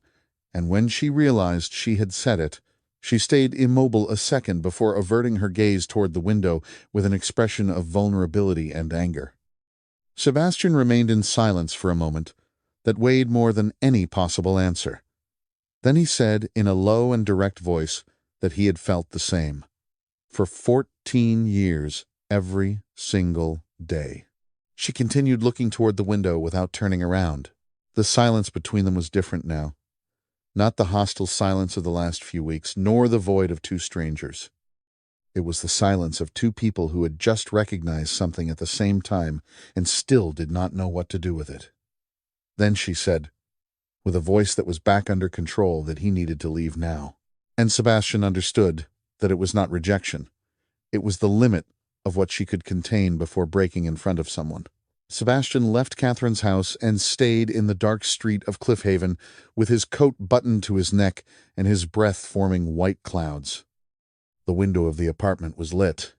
and when she realized she had said it, she stayed immobile a second before averting her gaze toward the window with an expression of vulnerability and anger. Sebastian remained in silence for a moment that weighed more than any possible answer. Then he said in a low and direct voice that he had felt the same. For 14 years, every single day. She continued looking toward the window without turning around. The silence between them was different now. Not the hostile silence of the last few weeks, nor the void of two strangers. It was the silence of two people who had just recognized something at the same time and still did not know what to do with it. Then she said, with a voice that was back under control, that he needed to leave now. And Sebastian understood that it was not rejection. It was the limit of what she could contain before breaking in front of someone. Sebastian left Catherine's house and stayed in the dark street of Cliffhaven with his coat buttoned to his neck and his breath forming white clouds. The window of the apartment was lit.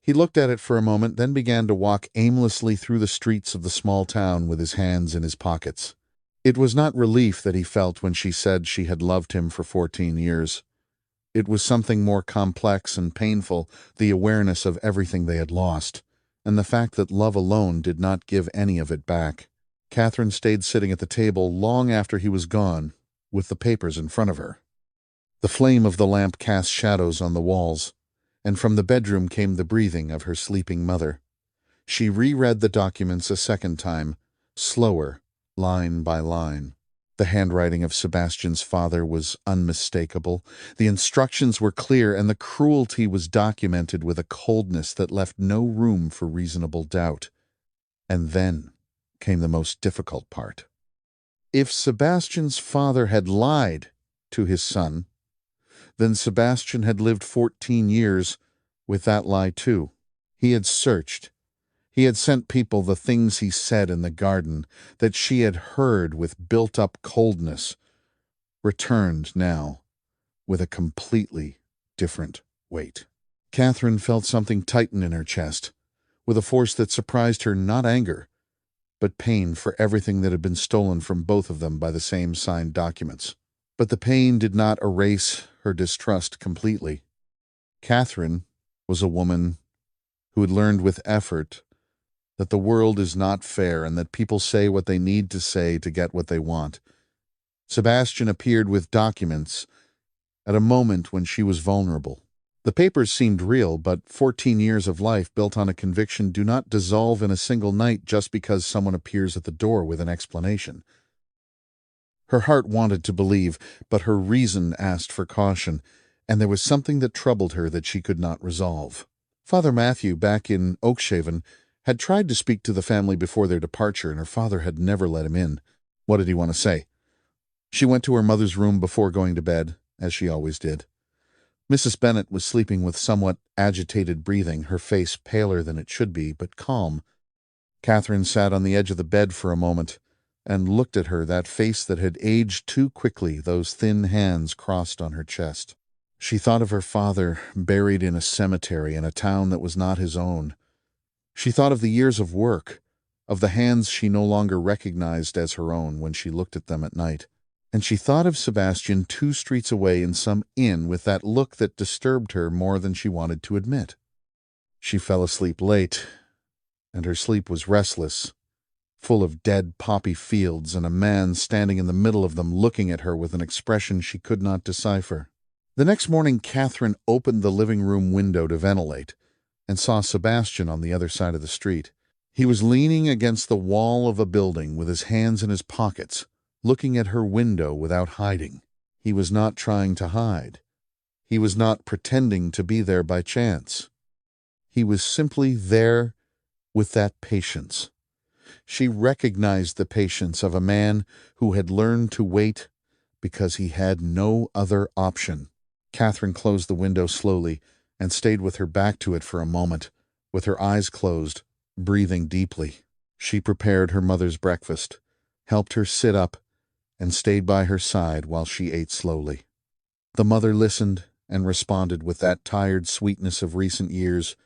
He looked at it for a moment, then began to walk aimlessly through the streets of the small town with his hands in his pockets. It was not relief that he felt when she said she had loved him for 14 years. It was something more complex and painful, the awareness of everything they had lost, and the fact that love alone did not give any of it back. Catherine stayed sitting at the table long after he was gone, with the papers in front of her. The flame of the lamp cast shadows on the walls, and from the bedroom came the breathing of her sleeping mother. She reread the documents a second time, slower, line by line. The handwriting of Sebastian's father was unmistakable. The instructions were clear, and the cruelty was documented with a coldness that left no room for reasonable doubt. And then came the most difficult part. If Sebastian's father had lied to his son, then Sebastian had lived 14 years with that lie too. He had searched. He had sent people the things he said in the garden that she had heard with built-up coldness, returned now with a completely different weight. Catherine felt something tighten in her chest, with a force that surprised her, not anger, but pain for everything that had been stolen from both of them by the same signed documents. But the pain did not erase her distrust completely. Catherine was a woman who had learned with effort that the world is not fair and that people say what they need to say to get what they want. Sebastian appeared with documents at a moment when she was vulnerable. The papers seemed real, but 14 years of life built on a conviction do not dissolve in a single night just because someone appears at the door with an explanation. Her heart wanted to believe, but her reason asked for caution, and there was something that troubled her that she could not resolve. Father Matthew, back in Oakshaven, had tried to speak to the family before their departure, and her father had never let him in. What did he want to say? She went to her mother's room before going to bed, as she always did. Mrs. Bennet was sleeping with somewhat agitated breathing, her face paler than it should be, but calm. Catherine sat on the edge of the bed for a moment and looked at her, that face that had aged too quickly, those thin hands crossed on her chest. She thought of her father, buried in a cemetery in a town that was not his own. She thought of the years of work, of the hands she no longer recognized as her own when she looked at them at night. And she thought of Sebastian 2 streets away in some inn with that look that disturbed her more than she wanted to admit. She fell asleep late, and her sleep was restless, full of dead poppy fields and a man standing in the middle of them looking at her with an expression she could not decipher. The next morning, Catherine opened the living room window to ventilate and saw Sebastian on the other side of the street. He was leaning against the wall of a building with his hands in his pockets, looking at her window without hiding. He was not trying to hide. He was not pretending to be there by chance. He was simply there with that patience. She recognized the patience of a man who had learned to wait because he had no other option. Catherine closed the window slowly and stayed with her back to it for a moment, with her eyes closed, breathing deeply. She prepared her mother's breakfast, helped her sit up, and stayed by her side while she ate slowly. The mother listened and responded with that tired sweetness of recent years,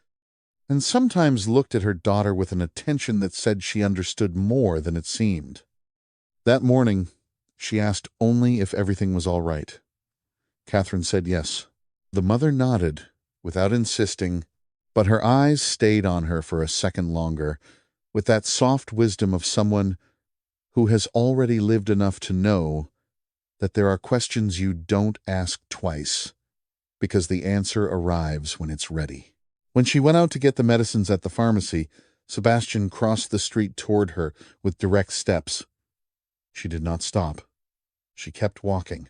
and sometimes looked at her daughter with an attention that said she understood more than it seemed. That morning, she asked only if everything was all right. Catherine said yes. The mother nodded, without insisting, but her eyes stayed on her for a second longer, with that soft wisdom of someone who has already lived enough to know that there are questions you don't ask twice, because the answer arrives when it's ready. When she went out to get the medicines at the pharmacy, Sebastian crossed the street toward her with direct steps. She did not stop. She kept walking.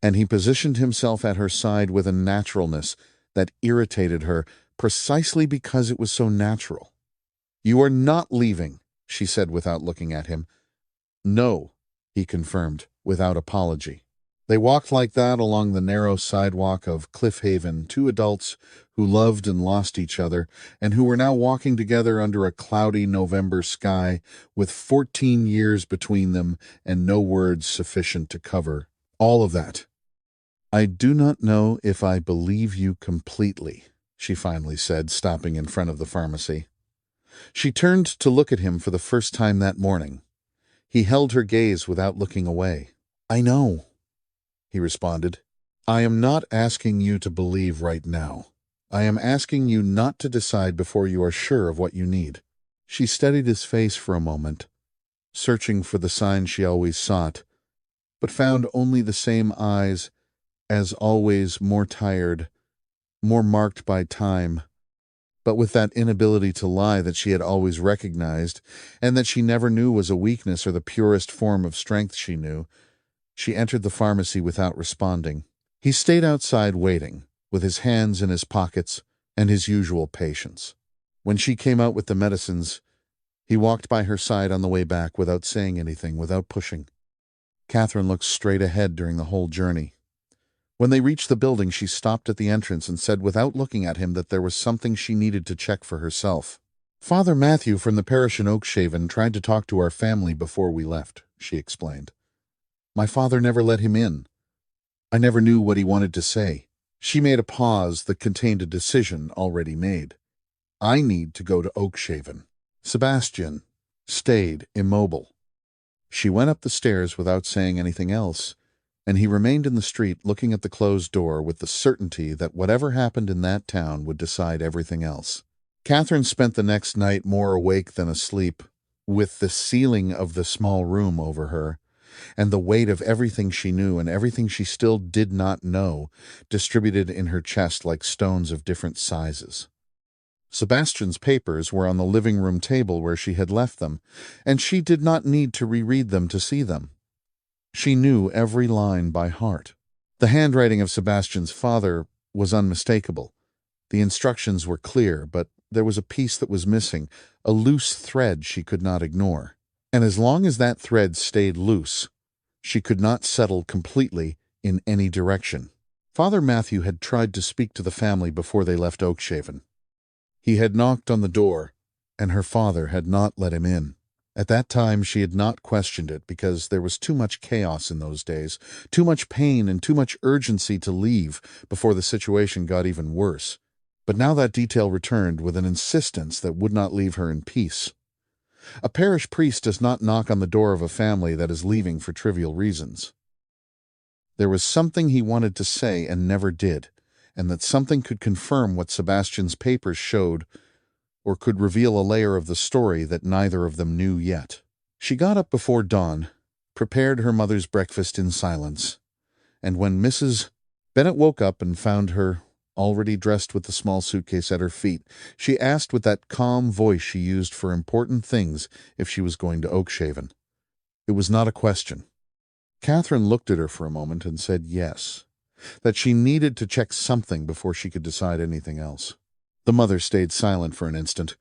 And he positioned himself at her side with a naturalness that irritated her precisely because it was so natural. "You are not leaving," she said without looking at him. "No," he confirmed, without apology. They walked like that along the narrow sidewalk of Cliff Haven, 2 adults who loved and lost each other, and who were now walking together under a cloudy November sky, with 14 years between them and no words sufficient to cover all of that. "I do not know if I believe you completely," she finally said, stopping in front of the pharmacy. She turned to look at him for the first time that morning. He held her gaze without looking away. "I know," he responded. "I am not asking you to believe right now. I am asking you not to decide before you are sure of what you need." She studied his face for a moment, searching for the sign she always sought, but found only the same eyes, as always more tired, more marked by time, but with that inability to lie that she had always recognized, and that she never knew was a weakness or the purest form of strength she knew. She entered the pharmacy without responding. He stayed outside waiting, with his hands in his pockets and his usual patience. When she came out with the medicines, he walked by her side on the way back without saying anything, without pushing. Catherine looked straight ahead during the whole journey. When they reached the building, she stopped at the entrance and said without looking at him that there was something she needed to check for herself. Father Matthew from the parish in Oakshaven tried to talk to our family before we left, she explained. My father never let him in. I never knew what he wanted to say. She made a pause that contained a decision already made. I need to go to Oakshaven. Sebastian stayed immobile. She went up the stairs without saying anything else, and he remained in the street looking at the closed door with the certainty that whatever happened in that town would decide everything else. Catherine spent the next night more awake than asleep, with the ceiling of the small room over her, and the weight of everything she knew and everything she still did not know distributed in her chest like stones of different sizes. Sebastian's papers were on the living room table where she had left them, and she did not need to reread them to see them. She knew every line by heart. The handwriting of Sebastian's father was unmistakable. The instructions were clear, but there was a piece that was missing, a loose thread she could not ignore. And as long as that thread stayed loose, she could not settle completely in any direction. Father Matthew had tried to speak to the family before they left Oakshaven. He had knocked on the door, and her father had not let him in. At that time she had not questioned it because there was too much chaos in those days, too much pain and too much urgency to leave before the situation got even worse. But now that detail returned with an insistence that would not leave her in peace. A parish priest does not knock on the door of a family that is leaving for trivial reasons. There was something he wanted to say and never did, and that something could confirm what Sebastian's papers showed or could reveal a layer of the story that neither of them knew yet. She got up before dawn, prepared her mother's breakfast in silence, and when Mrs. Bennet woke up and found her already dressed with the small suitcase at her feet, she asked with that calm voice she used for important things if she was going to Oakshaven. It was not a question. Catherine looked at her for a moment and said yes, that she needed to check something before she could decide anything else. The mother stayed silent for an instant,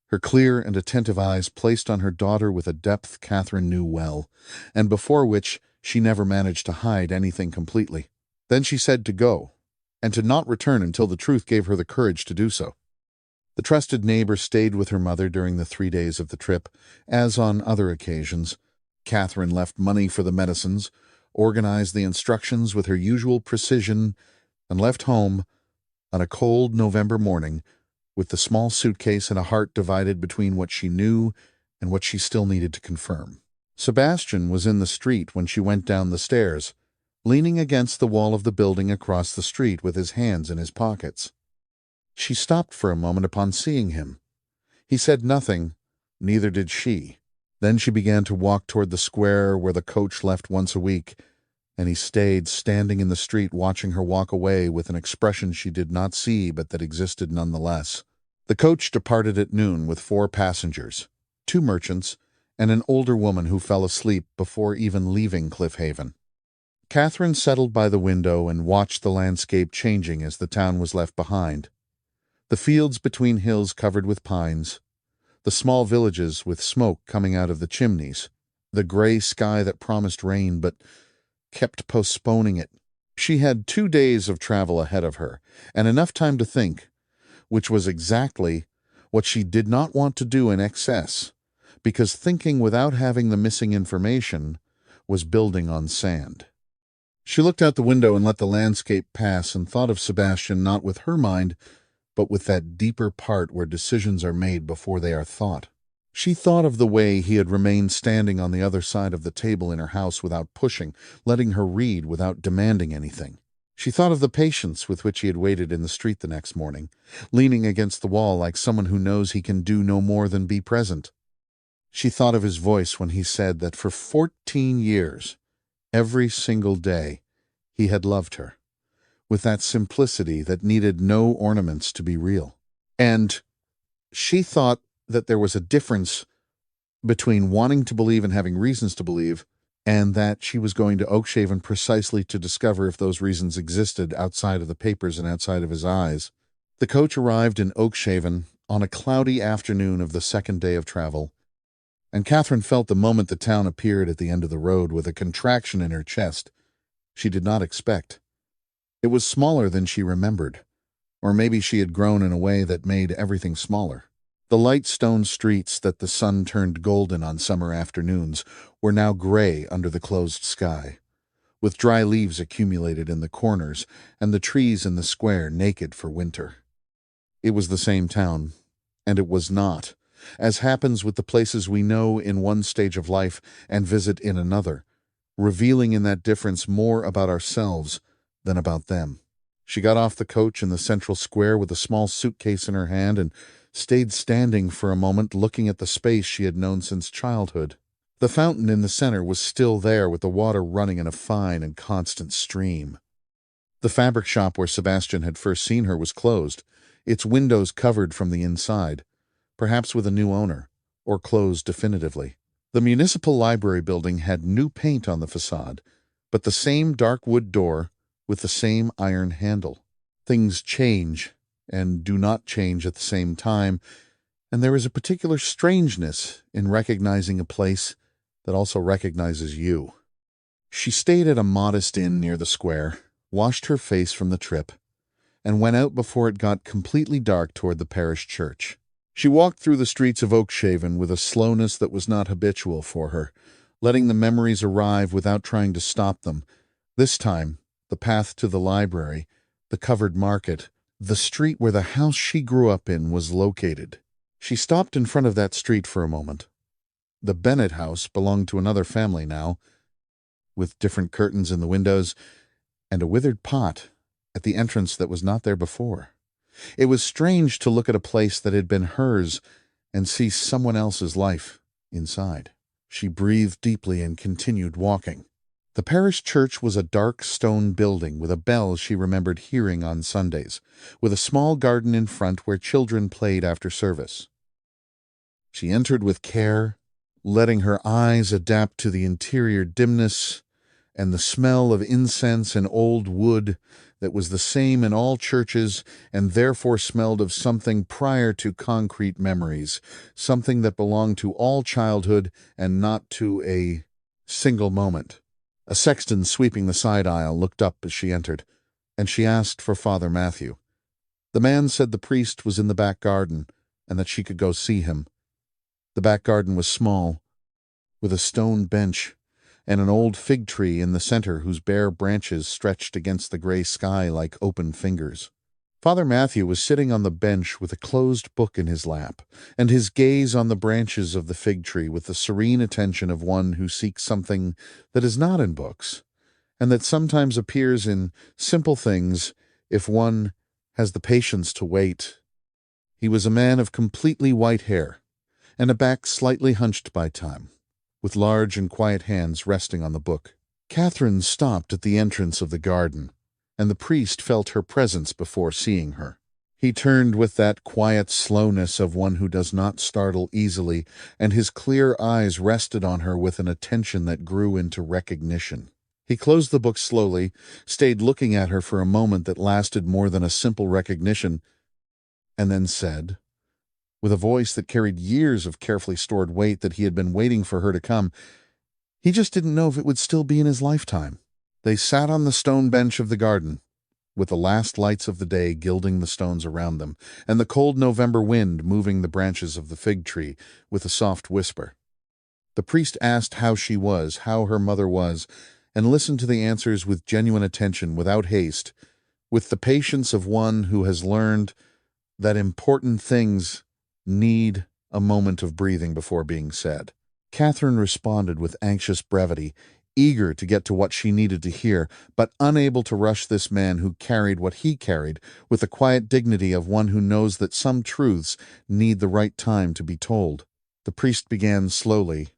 her clear and attentive eyes placed on her daughter with a depth Catherine knew well, and before which she never managed to hide anything completely. Then she said to go, and to not return until the truth gave her the courage to do so. The trusted neighbor stayed with her mother during the 3 days of the trip, as on other occasions. Catherine left money for the medicines, organized the instructions with her usual precision, and left home on a cold November morning with the small suitcase and a heart divided between what she knew and what she still needed to confirm. Sebastian was in the street when she went down the stairs, leaning against the wall of the building across the street with his hands in his pockets. She stopped for a moment upon seeing him. He said nothing, neither did she. Then she began to walk toward the square where the coach left once a week, and he stayed standing in the street watching her walk away with an expression she did not see but that existed nonetheless. The coach departed at noon with 4 passengers, 2 merchants, and an older woman who fell asleep before even leaving Cliff Haven. Catherine settled by the window and watched the landscape changing as the town was left behind. The fields between hills covered with pines, the small villages with smoke coming out of the chimneys, the gray sky that promised rain but kept postponing it. She had 2 days of travel ahead of her, and enough time to think, which was exactly what she did not want to do in excess, because thinking without having the missing information was building on sand. She looked out the window and let the landscape pass and thought of Sebastian not with her mind, but with that deeper part where decisions are made before they are thought. She thought of the way he had remained standing on the other side of the table in her house without pushing, letting her read without demanding anything. She thought of the patience with which he had waited in the street the next morning, leaning against the wall like someone who knows he can do no more than be present. She thought of his voice when he said that for 14 years, every single day, he had loved her, with that simplicity that needed no ornaments to be real. And she thought that there was a difference between wanting to believe and having reasons to believe, and that she was going to Oakshaven precisely to discover if those reasons existed outside of the papers and outside of his eyes. The coach arrived in Oakshaven on a cloudy afternoon of the 2nd day of travel, and Catherine felt the moment the town appeared at the end of the road with a contraction in her chest she did not expect. It was smaller than she remembered, or maybe she had grown in a way that made everything smaller. The light stone streets that the sun turned golden on summer afternoons were now gray under the closed sky, with dry leaves accumulated in the corners and the trees in the square naked for winter. It was the same town, and it was not, as happens with the places we know in one stage of life and visit in another, revealing in that difference more about ourselves than about them. She got off the coach in the central square with a small suitcase in her hand and stayed standing for a moment looking at the space she had known since childhood. The fountain in the center was still there with the water running in a fine and constant stream. The fabric shop where Sebastian had first seen her was closed, its windows covered from the inside, perhaps with a new owner, or closed definitively. The municipal library building had new paint on the facade, but the same dark wood door with the same iron handle. Things change, and do not change at the same time, and there is a particular strangeness in recognizing a place that also recognizes you. She stayed at a modest inn near the square, washed her face from the trip, and went out before it got completely dark toward the parish church. She walked through the streets of Oakshaven with a slowness that was not habitual for her, letting the memories arrive without trying to stop them. This time, the path to the library, the covered market, the street where the house she grew up in was located. She stopped in front of that street for a moment. The Bennett house belonged to another family now, with different curtains in the windows and a withered pot at the entrance that was not there before. It was strange to look at a place that had been hers and see someone else's life inside. She breathed deeply and continued walking. The parish church was a dark stone building with a bell she remembered hearing on Sundays, with a small garden in front where children played after service. She entered with care, letting her eyes adapt to the interior dimness and the smell of incense and old wood that was the same in all churches and therefore smelled of something prior to concrete memories, something that belonged to all childhood and not to a single moment. A sexton sweeping the side aisle looked up as she entered, and she asked for Father Matthew. The man said the priest was in the back garden and that she could go see him. The back garden was small, with a stone bench and an old fig tree in the center whose bare branches stretched against the gray sky like open fingers. Father Matthew was sitting on the bench with a closed book in his lap, and his gaze on the branches of the fig tree with the serene attention of one who seeks something that is not in books, and that sometimes appears in simple things if one has the patience to wait. He was a man of completely white hair, and a back slightly hunched by time, with large and quiet hands resting on the book. Catherine stopped at the entrance of the garden, and the priest felt her presence before seeing her. He turned with that quiet slowness of one who does not startle easily, and his clear eyes rested on her with an attention that grew into recognition. He closed the book slowly, stayed looking at her for a moment that lasted more than a simple recognition, and then said, with a voice that carried years of carefully stored weight that he had been waiting for her to come, he just didn't know if it would still be in his lifetime. They sat on the stone bench of the garden, with the last lights of the day gilding the stones around them, and the cold November wind moving the branches of the fig tree with a soft whisper. The priest asked how she was, how her mother was, and listened to the answers with genuine attention, without haste, with the patience of one who has learned that important things need a moment of breathing before being said. Catherine responded with anxious brevity, eager to get to what she needed to hear, but unable to rush this man who carried what he carried with the quiet dignity of one who knows that some truths need the right time to be told. The priest began slowly,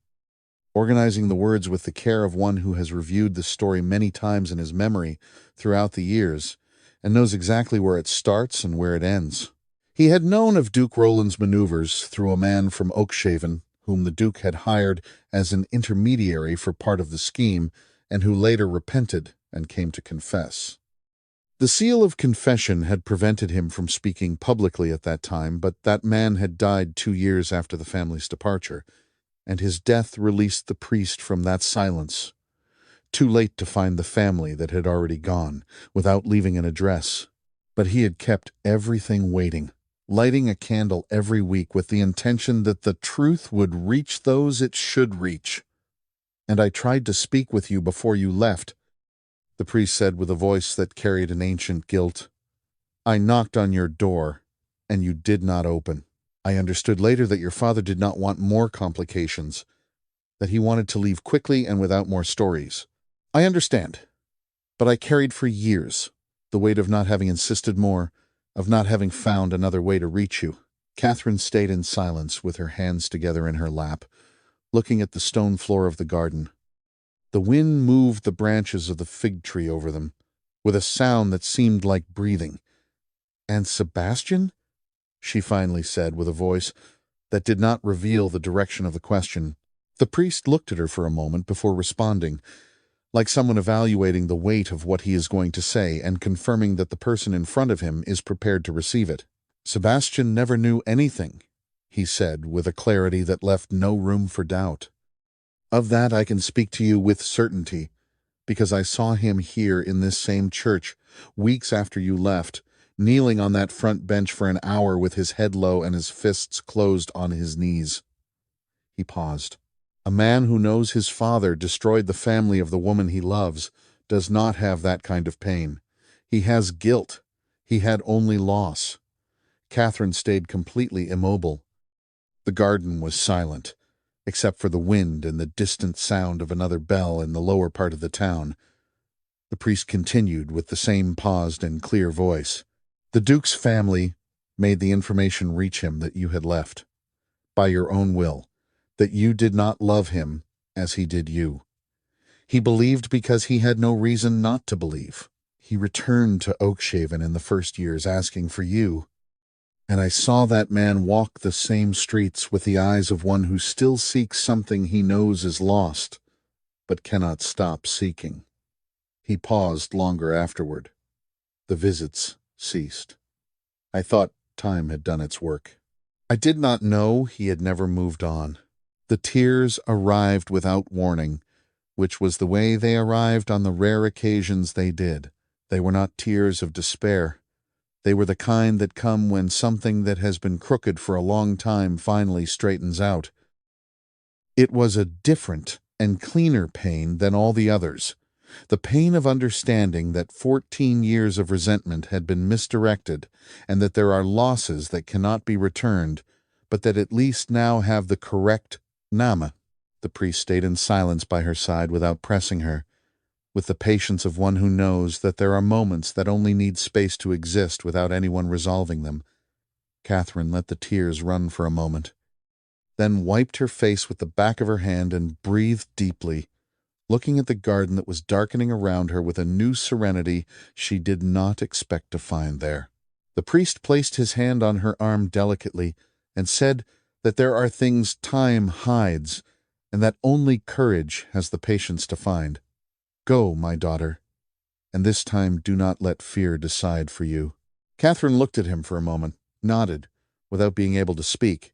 organizing the words with the care of one who has reviewed the story many times in his memory throughout the years and knows exactly where it starts and where it ends. He had known of Duke Roland's maneuvers through a man from Oakshaven, whom the Duke had hired as an intermediary for part of the scheme, and who later repented and came to confess. The seal of confession had prevented him from speaking publicly at that time, but that man had died 2 years after the family's departure, and his death released the priest from that silence. Too late to find the family that had already gone, without leaving an address, but he had kept everything waiting. lighting a candle every week with the intention that the truth would reach those it should reach. And I tried to speak with you before you left, the priest said with a voice that carried an ancient guilt. I knocked on your door, and you did not open. I understood later that your father did not want more complications, that he wanted to leave quickly and without more stories. I understand, but I carried for years the weight of not having insisted more, of not having found another way to reach you. Catherine stayed in silence with her hands together in her lap, looking at the stone floor of the garden. The wind moved the branches of the fig tree over them, with a sound that seemed like breathing. And Sebastian? She finally said with a voice that did not reveal the direction of the question. The priest looked at her for a moment before responding, like someone evaluating the weight of what he is going to say and confirming that the person in front of him is prepared to receive it. Sebastian never knew anything, he said with a clarity that left no room for doubt. Of that I can speak to you with certainty, because I saw him here in this same church, weeks after you left, kneeling on that front bench for an hour with his head low and his fists closed on his knees. He paused. A man who knows his father destroyed the family of the woman he loves does not have that kind of pain. He has guilt. He had only loss. Catherine stayed completely immobile. The garden was silent, except for the wind and the distant sound of another bell in the lower part of the town. The priest continued with the same paused and clear voice. The Duke's family made the information reach him that you had left, by your own will, that you did not love him as he did you. He believed because he had no reason not to believe. He returned to Oakshaven in the first years asking for you, and I saw that man walk the same streets with the eyes of one who still seeks something he knows is lost, but cannot stop seeking. He paused longer afterward. The visits ceased. I thought time had done its work. I did not know he had never moved on. The tears arrived without warning, which was the way they arrived on the rare occasions they did. They were not tears of despair. They were the kind that come when something that has been crooked for a long time finally straightens out. It was a different and cleaner pain than all the others. The pain of understanding that 14 years of resentment had been misdirected and that there are losses that cannot be returned, but that at least now have the correct Nama. The priest stayed in silence by her side without pressing her, with the patience of one who knows that there are moments that only need space to exist without anyone resolving them. Catherine let the tears run for a moment, then wiped her face with the back of her hand and breathed deeply, looking at the garden that was darkening around her with a new serenity she did not expect to find there. The priest placed his hand on her arm delicately and said that there are things time hides and that only courage has the patience to find. Go, my daughter, and this time do not let fear decide for you. Catherine looked at him for a moment, nodded, without being able to speak,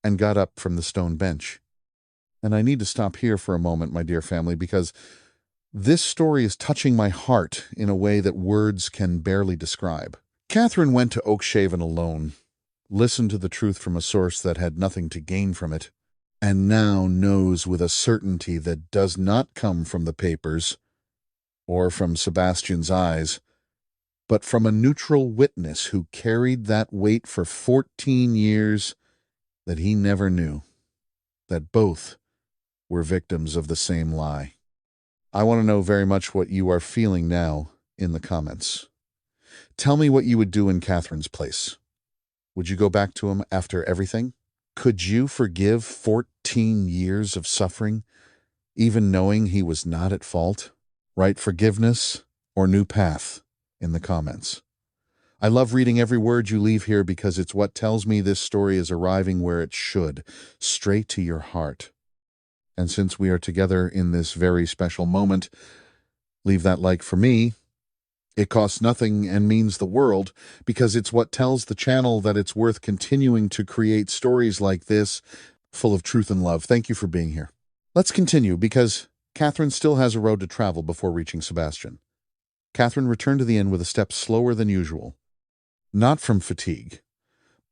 and got up from the stone bench. And I need to stop here for a moment, my dear family, because this story is touching my heart in a way that words can barely describe. Catherine went to Oakshaven alone, listened to the truth from a source that had nothing to gain from it, and now knows with a certainty that does not come from the papers or from Sebastian's eyes, but from a neutral witness who carried that weight for 14 years that he never knew, that both were victims of the same lie. I want to know very much what you are feeling now in the comments. Tell me what you would do in Catherine's place. Would you go back to him after everything? Could you forgive 14 years of suffering, even knowing he was not at fault? Write forgiveness or new path in the comments. I love reading every word you leave here because it's what tells me this story is arriving where it should, straight to your heart. And since we are together in this very special moment, leave that like for me. It costs nothing and means the world because it's what tells the channel that it's worth continuing to create stories like this, full of truth and love. Thank you for being here. Let's continue because Catherine still has a road to travel before reaching Sebastian. Catherine returned to the inn with a step slower than usual. Not from fatigue,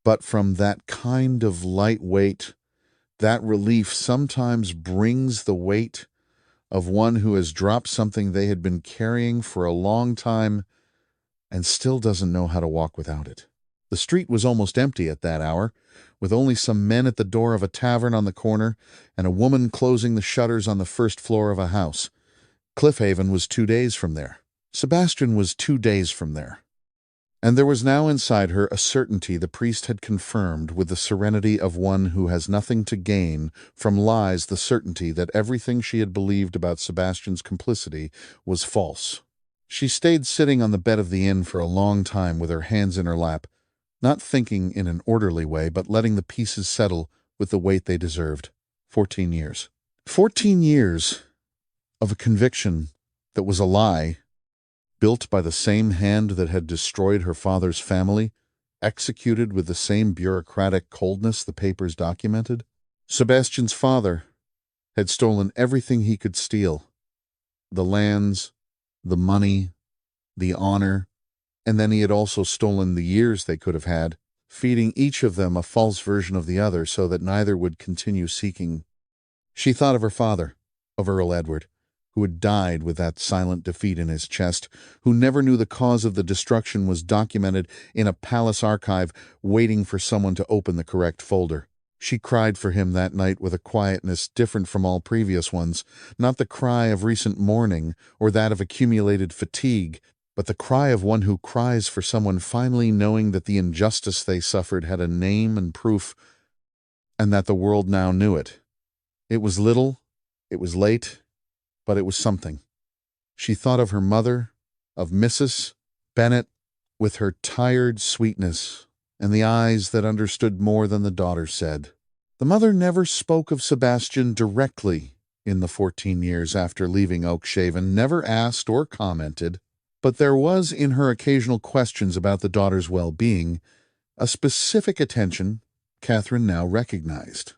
but from that kind of light weight, that relief sometimes brings the weight of one who has dropped something they had been carrying for a long time and still doesn't know how to walk without it. The street was almost empty at that hour, with only some men at the door of a tavern on the corner and a woman closing the shutters on the first floor of a house. Cliffhaven was 2 days from there. Sebastian was 2 days from there. And there was now inside her a certainty the priest had confirmed with the serenity of one who has nothing to gain from lies, the certainty that everything she had believed about Sebastian's complicity was false. She stayed sitting on the bed of the inn for a long time with her hands in her lap, not thinking in an orderly way, but letting the pieces settle with the weight they deserved. 14 years. 14 years of a conviction that was a lie, built by the same hand that had destroyed her father's family, executed with the same bureaucratic coldness the papers documented. Sebastian's father had stolen everything he could steal: the lands, the money, the honor, and then he had also stolen the years they could have had, feeding each of them a false version of the other so that neither would continue seeking. She thought of her father, of Earl Edward, who had died with that silent defeat in his chest, who never knew the cause of the destruction was documented in a palace archive waiting for someone to open the correct folder. She cried for him that night with a quietness different from all previous ones, not the cry of recent mourning or that of accumulated fatigue, but the cry of one who cries for someone finally knowing that the injustice they suffered had a name and proof, and that the world now knew it. It was little, it was late, but it was something. She thought of her mother, of Mrs. Bennet, with her tired sweetness, and the eyes that understood more than the daughter said. The mother never spoke of Sebastian directly in the 14 years after leaving Oakshaven, never asked or commented, but there was in her occasional questions about the daughter's well-being a specific attention Catherine now recognized.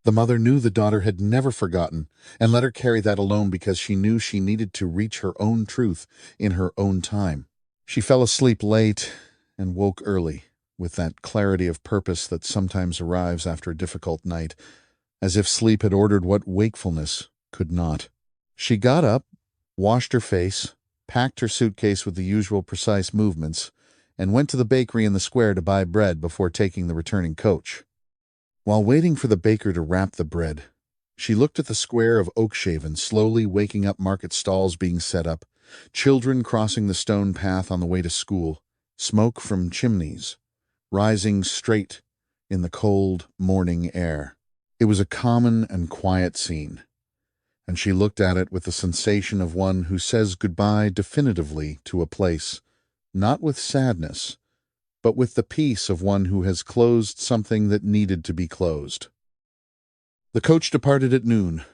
The mother knew the daughter had never forgotten, and let her carry that alone because she knew she needed to reach her own truth in her own time. She fell asleep late and woke early, with that clarity of purpose that sometimes arrives after a difficult night, as if sleep had ordered what wakefulness could not. She got up, washed her face, packed her suitcase with the usual precise movements, and went to the bakery in the square to buy bread before taking the returning coach. While waiting for the baker to wrap the bread, she looked at the square of Oakshaven slowly waking up, market stalls being set up, children crossing the stone path on the way to school, smoke from chimneys rising straight in the cold morning air. It was a common and quiet scene, and she looked at it with the sensation of one who says goodbye definitively to a place, not with sadness, but with the peace of one who has closed something that needed to be closed. The coach departed at noon,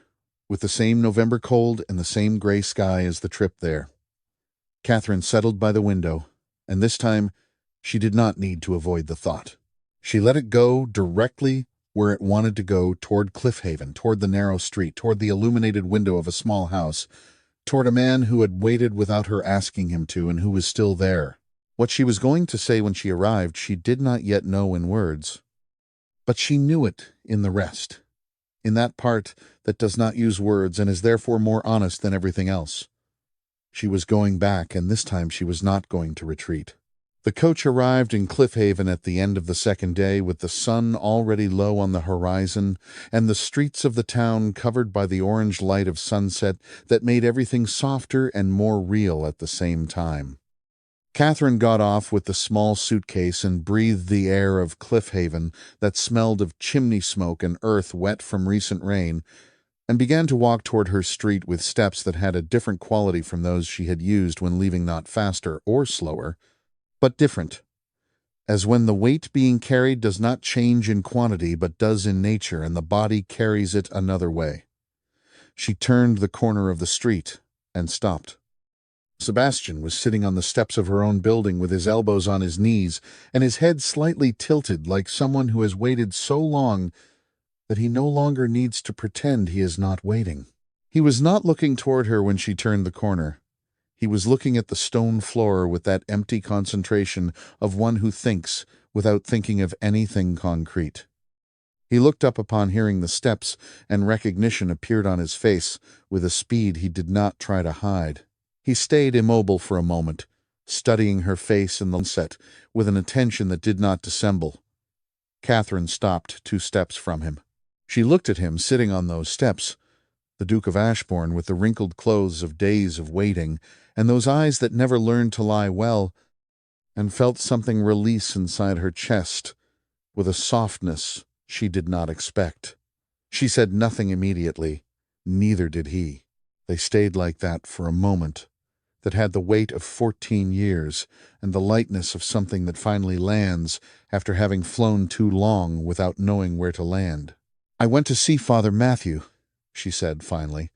with the same November cold and the same gray sky as the trip there. Catherine settled by the window, and this time she did not need to avoid the thought. She let it go directly where it wanted to go, toward Cliffhaven, toward the narrow street, toward the illuminated window of a small house, toward a man who had waited without her asking him to and who was still there. What she was going to say when she arrived she did not yet know in words, but she knew it in the rest, in that part that does not use words and is therefore more honest than everything else. She was going back, and this time she was not going to retreat. The coach arrived in Cliffhaven at the end of the second day, with the sun already low on the horizon and the streets of the town covered by the orange light of sunset that made everything softer and more real at the same time. Catherine got off with the small suitcase and breathed the air of Cliffhaven that smelled of chimney smoke and earth wet from recent rain, and began to walk toward her street with steps that had a different quality from those she had used when leaving, not faster or slower, but different, as when the weight being carried does not change in quantity but does in nature, and the body carries it another way. She turned the corner of the street and stopped. Sebastian was sitting on the steps of her own building with his elbows on his knees and his head slightly tilted, like someone who has waited so long that he no longer needs to pretend he is not waiting. He was not looking toward her when she turned the corner. He was looking at the stone floor with that empty concentration of one who thinks without thinking of anything concrete. He looked up upon hearing the steps, and recognition appeared on his face with a speed he did not try to hide. He stayed immobile for a moment, studying her face in the sunset with an attention that did not dissemble. Catherine stopped 2 steps from him. She looked at him sitting on those steps, the Duke of Ashbourne with the wrinkled clothes of days of waiting, and those eyes that never learned to lie well, and felt something release inside her chest with a softness she did not expect. She said nothing immediately, neither did he. They stayed like that for a moment that had the weight of 14 years and the lightness of something that finally lands after having flown too long without knowing where to land. "I went to see Father Matthew," she said finally,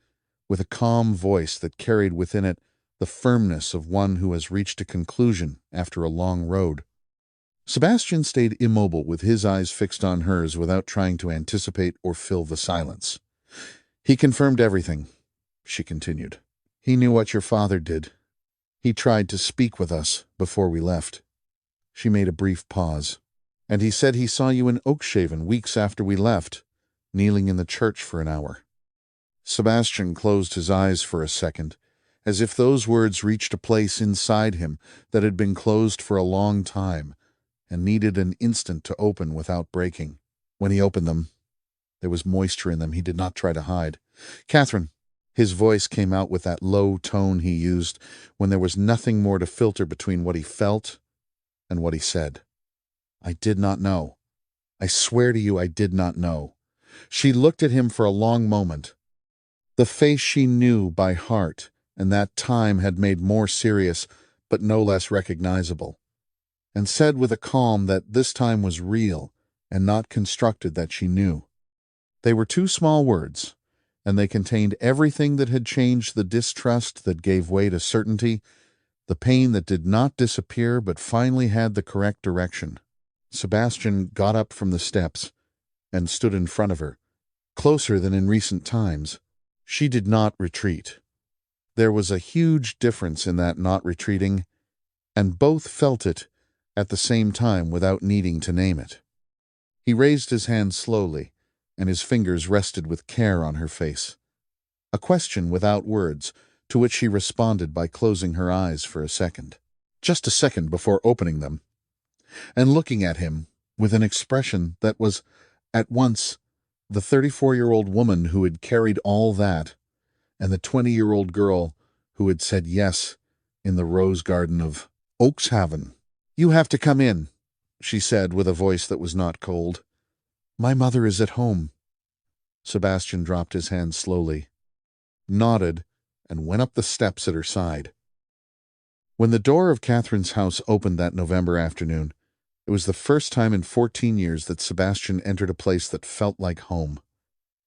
with a calm voice that carried within it the firmness of one who has reached a conclusion after a long road. Sebastian stayed immobile with his eyes fixed on hers without trying to anticipate or fill the silence. "He confirmed everything," she continued. "He knew what your father did. He tried to speak with us before we left." She made a brief pause. "And he said he saw you in Oakshaven weeks after we left, kneeling in the church for an hour." Sebastian closed his eyes for a second, as if those words reached a place inside him that had been closed for a long time and needed an instant to open without breaking. When he opened them, there was moisture in them he did not try to hide. "Catherine," his voice came out with that low tone he used when there was nothing more to filter between what he felt and what he said. "I did not know. I swear to you I did not know." She looked at him for a long moment. The face she knew by heart, and that time had made more serious, but no less recognizable, and said with a calm that this time was real and not constructed that she knew. They were 2 small words, and they contained everything that had changed the distrust that gave way to certainty, the pain that did not disappear but finally had the correct direction. Sebastian got up from the steps and stood in front of her, closer than in recent times. She did not retreat. There was a huge difference in that not retreating, and both felt it at the same time without needing to name it. He raised his hand slowly, and his fingers rested with care on her face. A question without words, to which she responded by closing her eyes for a second. Just a second before opening them, and looking at him with an expression that was, at once, the 34-year-old woman who had carried all that, and the 20-year-old girl who had said yes in the rose garden of Oakshaven. "You have to come in," she said with a voice that was not cold. "My mother is at home." Sebastian dropped his hand slowly, nodded, and went up the steps at her side. When the door of Catherine's house opened that November afternoon, it was the first time in 14 years that Sebastian entered a place that felt like home.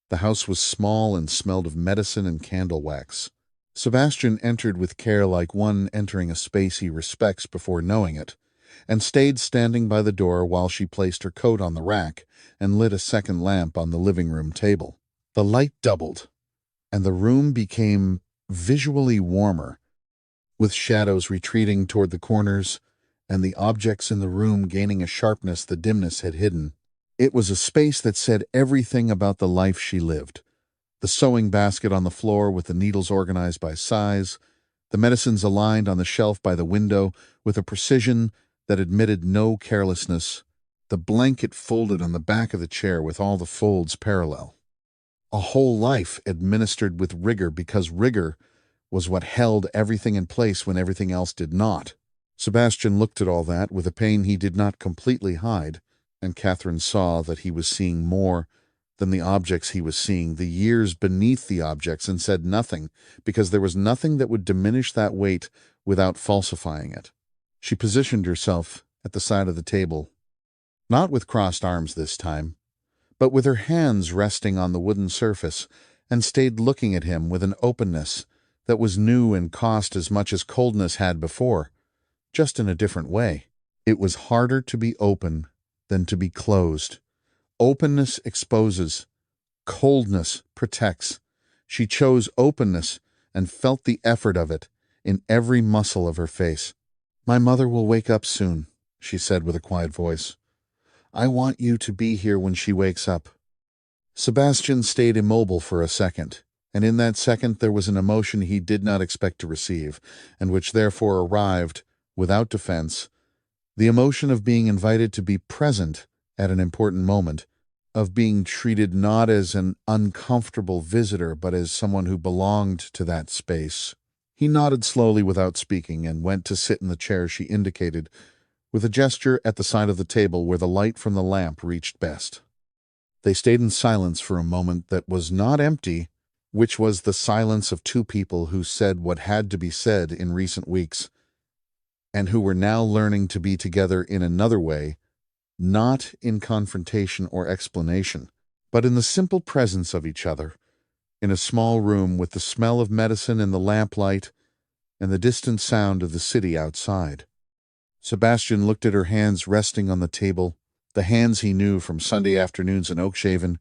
The house was small and smelled of medicine and candle wax. Sebastian entered with care like one entering a space he respects before knowing it, and stayed standing by the door while she placed her coat on the rack and lit a second lamp on the living room table. The light doubled, and the room became visually warmer, with shadows retreating toward the corners and the objects in the room gaining a sharpness the dimness had hidden. It was a space that said everything about the life she lived. The sewing basket on the floor with the needles organized by size, the medicines aligned on the shelf by the window with a precision that admitted no carelessness, the blanket folded on the back of the chair with all the folds parallel. A whole life administered with rigor because rigor was what held everything in place when everything else did not. Sebastian looked at all that with a pain he did not completely hide, and Catherine saw that he was seeing more than the objects he was seeing, the years beneath the objects, and said nothing, because there was nothing that would diminish that weight without falsifying it. She positioned herself at the side of the table, not with crossed arms this time, but with her hands resting on the wooden surface, and stayed looking at him with an openness that was new and cost as much as coldness had before, just in a different way. It was harder to be open than to be closed. Openness exposes. Coldness protects. She chose openness and felt the effort of it in every muscle of her face. "My mother will wake up soon," she said with a quiet voice. I want you to be here when she wakes up." Sebastian stayed immobile for a second, and in that second there was an emotion he did not expect to receive, and which therefore arrived, without defense, the emotion of being invited to be present at an important moment, of being treated not as an uncomfortable visitor but as someone who belonged to that space. He nodded slowly without speaking and went to sit in the chair she indicated, with a gesture at the side of the table where the light from the lamp reached best. They stayed in silence for a moment that was not empty, which was the silence of two people who said what had to be said in recent weeks, and who were now learning to be together in another way, not in confrontation or explanation, but in the simple presence of each other, in a small room with the smell of medicine and the lamplight and the distant sound of the city outside. Sebastian looked at her hands resting on the table, the hands he knew from Sunday afternoons in Oakshaven,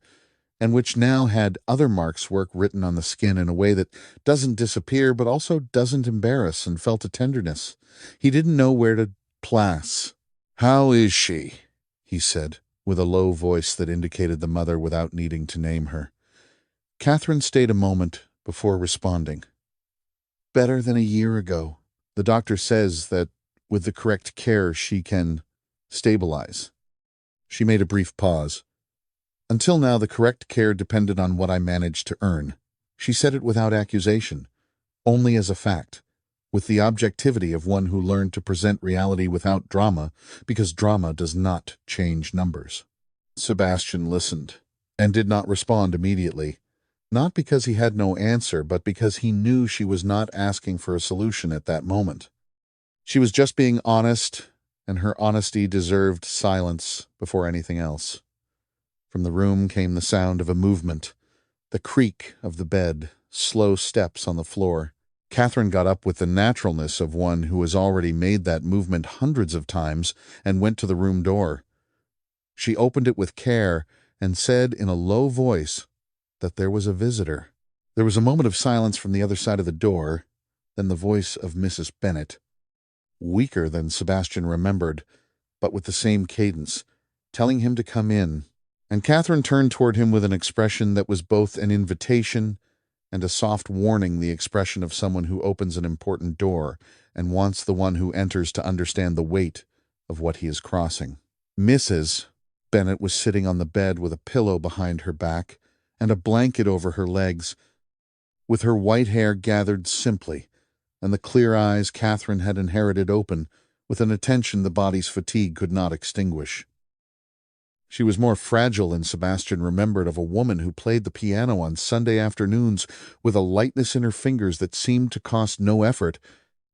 and which now had other marks work written on the skin in a way that doesn't disappear but also doesn't embarrass, and felt a tenderness he didn't know where to place. "How is she?" he said, with a low voice that indicated the mother without needing to name her. Catherine stayed a moment before responding. "Better than a year ago. The doctor says that with the correct care she can stabilize." She made a brief pause. "Until now, the correct care depended on what I managed to earn." She said it without accusation, only as a fact, with the objectivity of one who learned to present reality without drama, because drama does not change numbers. Sebastian listened, and did not respond immediately, not because he had no answer, but because he knew she was not asking for a solution at that moment. She was just being honest, and her honesty deserved silence before anything else. From the room came the sound of a movement, the creak of the bed, slow steps on the floor. Catherine got up with the naturalness of one who has already made that movement hundreds of times and went to the room door. She opened it with care and said in a low voice that there was a visitor. There was a moment of silence from the other side of the door, then the voice of Mrs. Bennet, weaker than Sebastian remembered, but with the same cadence, telling him to come in. And Catherine turned toward him with an expression that was both an invitation and a soft warning, the expression of someone who opens an important door and wants the one who enters to understand the weight of what he is crossing. Mrs. Bennet was sitting on the bed with a pillow behind her back and a blanket over her legs, with her white hair gathered simply, and the clear eyes Catherine had inherited open, with an attention the body's fatigue could not extinguish. She was more fragile than Sebastian remembered of a woman who played the piano on Sunday afternoons with a lightness in her fingers that seemed to cost no effort,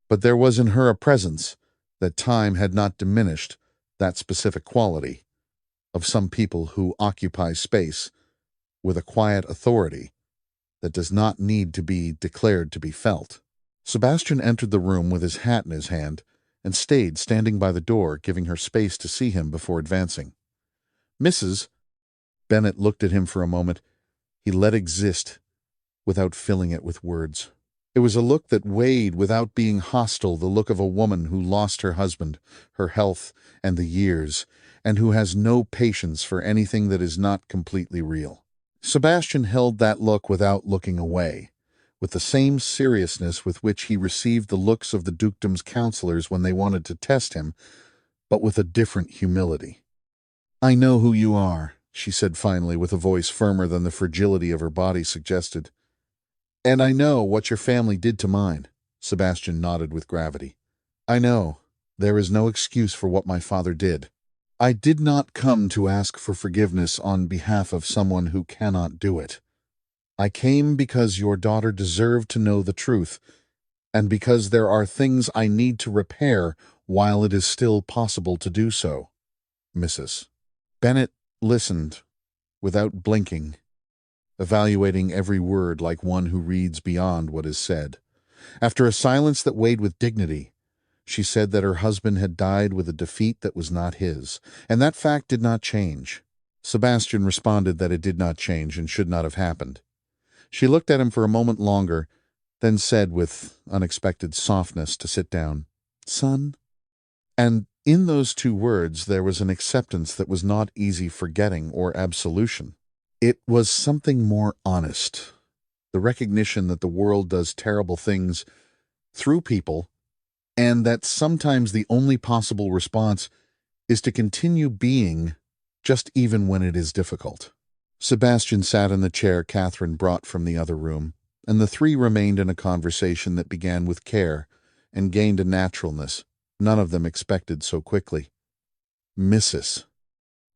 but there was in her a presence that time had not diminished, that specific quality of some people who occupy space with a quiet authority that does not need to be declared to be felt. Sebastian entered the room with his hat in his hand and stayed standing by the door, giving her space to see him before advancing. "Mrs." Bennet looked at him for a moment. He let exist without filling it with words. It was a look that weighed without being hostile, the look of a woman who lost her husband, her health, and the years, and who has no patience for anything that is not completely real. Sebastian held that look without looking away, with the same seriousness with which he received the looks of the dukedom's counselors when they wanted to test him, but with a different humility. "I know who you are," she said finally, with a voice firmer than the fragility of her body suggested. "And I know what your family did to mine." Sebastian nodded with gravity. "I know. There is no excuse for what my father did. I did not come to ask for forgiveness on behalf of someone who cannot do it. I came because your daughter deserved to know the truth, and because there are things I need to repair while it is still possible to do so, Mrs." Bennet listened without blinking, evaluating every word like one who reads beyond what is said. After a silence that weighed with dignity, she said that her husband had died with a defeat that was not his, and that fact did not change. Sebastian responded that it did not change and should not have happened. She looked at him for a moment longer, then said with unexpected softness to sit down, "Son, and In those two words, there was an acceptance that was not easy forgetting or absolution. It was something more honest, the recognition that the world does terrible things through people, and that sometimes the only possible response is to continue being, just even when it is difficult. Sebastian sat in the chair Catherine brought from the other room, and the three remained in a conversation that began with care and gained a naturalness none of them expected so quickly. Mrs.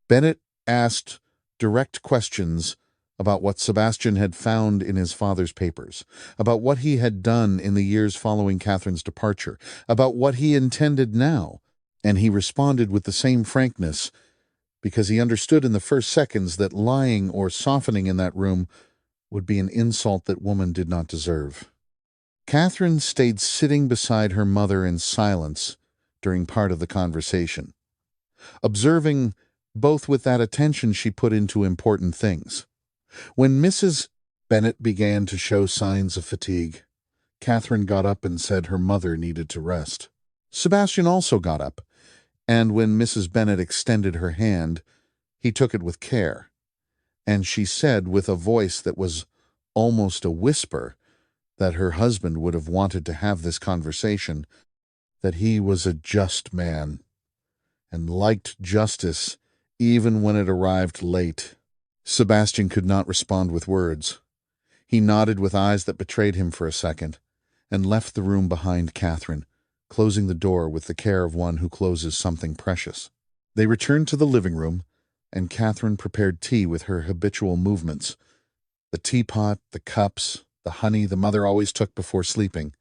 Bennett asked direct questions about what Sebastian had found in his father's papers, about what he had done in the years following Catherine's departure, about what he intended now, and he responded with the same frankness because he understood in the first seconds that lying or softening in that room would be an insult that woman did not deserve. Catherine stayed sitting beside her mother in silence during part of the conversation, observing both with that attention she put into important things. When Mrs. Bennett began to show signs of fatigue, Catherine got up and said her mother needed to rest. Sebastian also got up, and when Mrs. Bennett extended her hand, he took it with care, and she said with a voice that was almost a whisper that her husband would have wanted to have this conversation, that he was a just man and liked justice even when it arrived late. Sebastian could not respond with words. He nodded with eyes that betrayed him for a second, and left the room behind Catherine, closing the door with the care of one who closes something precious. They returned to the living room, and Catherine prepared tea with her habitual movements. The teapot, the cups, the honey the mother always took before sleeping.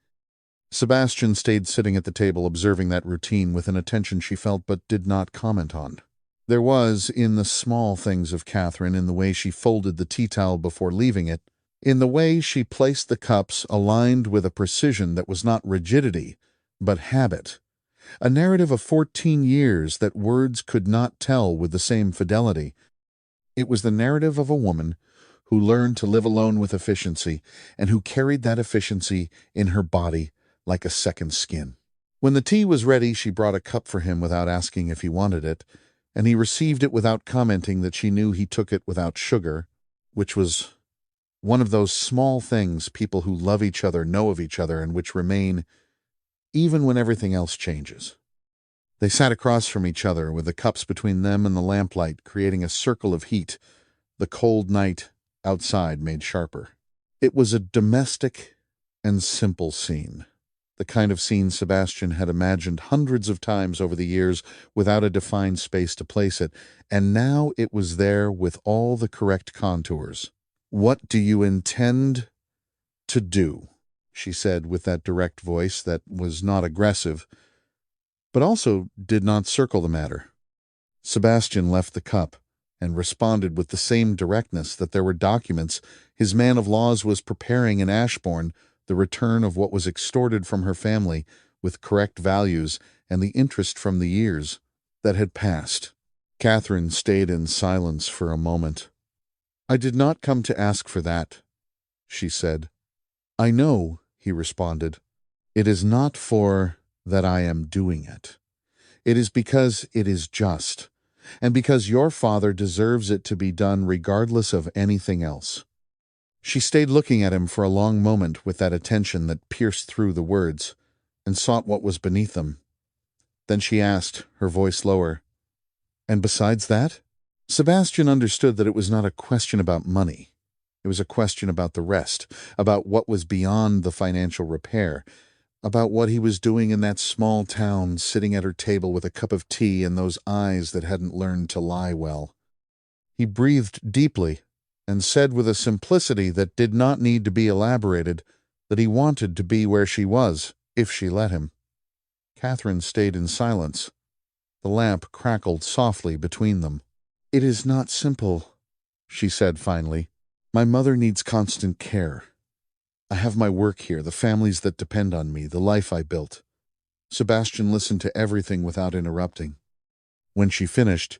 Sebastian stayed sitting at the table observing that routine with an attention she felt but did not comment on. There was, in the small things of Catherine, in the way she folded the tea towel before leaving it, in the way she placed the cups aligned with a precision that was not rigidity, but habit, a narrative of 14 years that words could not tell with the same fidelity. It was the narrative of a woman who learned to live alone with efficiency and who carried that efficiency in her body like a second skin. When the tea was ready, she brought a cup for him without asking if he wanted it, and he received it without commenting that she knew he took it without sugar, which was one of those small things people who love each other know of each other and which remain even when everything else changes. They sat across from each other with the cups between them and the lamplight, creating a circle of heat the cold night outside made sharper. It was a domestic and simple scene, the kind of scene Sebastian had imagined hundreds of times over the years without a defined space to place it, and now it was there with all the correct contours. "What do you intend to do?" she said with that direct voice that was not aggressive, but also did not circle the matter. Sebastian left the cup and responded with the same directness that there were documents his man of laws was preparing in Ashbourne, the return of what was extorted from her family with correct values and the interest from the years that had passed. Catherine stayed in silence for a moment. "I did not come to ask for that," she said. "I know," he responded. "It is not for that I am doing it. It is because it is just, and because your father deserves it to be done regardless of anything else." She stayed looking at him for a long moment with that attention that pierced through the words and sought what was beneath them. Then she asked, her voice lower, "And besides that?" Sebastian understood that it was not a question about money. It was a question about the rest, about what was beyond the financial repair, about what he was doing in that small town, sitting at her table with a cup of tea and those eyes that hadn't learned to lie well. He breathed deeply and said with a simplicity that did not need to be elaborated that he wanted to be where she was, if she let him. Catherine stayed in silence. The lamp crackled softly between them. "It is not simple," she said finally. "My mother needs constant care. I have my work here, the families that depend on me, the life I built." Sebastian listened to everything without interrupting. When she finished,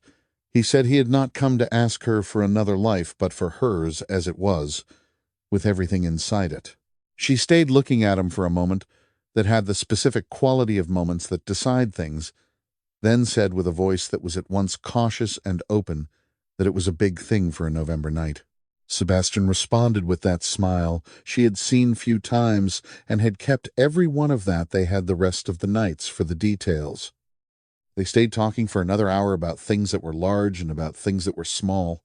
he said he had not come to ask her for another life, but for hers as it was, with everything inside it. She stayed looking at him for a moment that had the specific quality of moments that decide things, then said with a voice that was at once cautious and open that it was a big thing for a November night. Sebastian responded with that smile she had seen few times and had kept every one of that they had the rest of the nights for the details. They stayed talking for another hour about things that were large and about things that were small,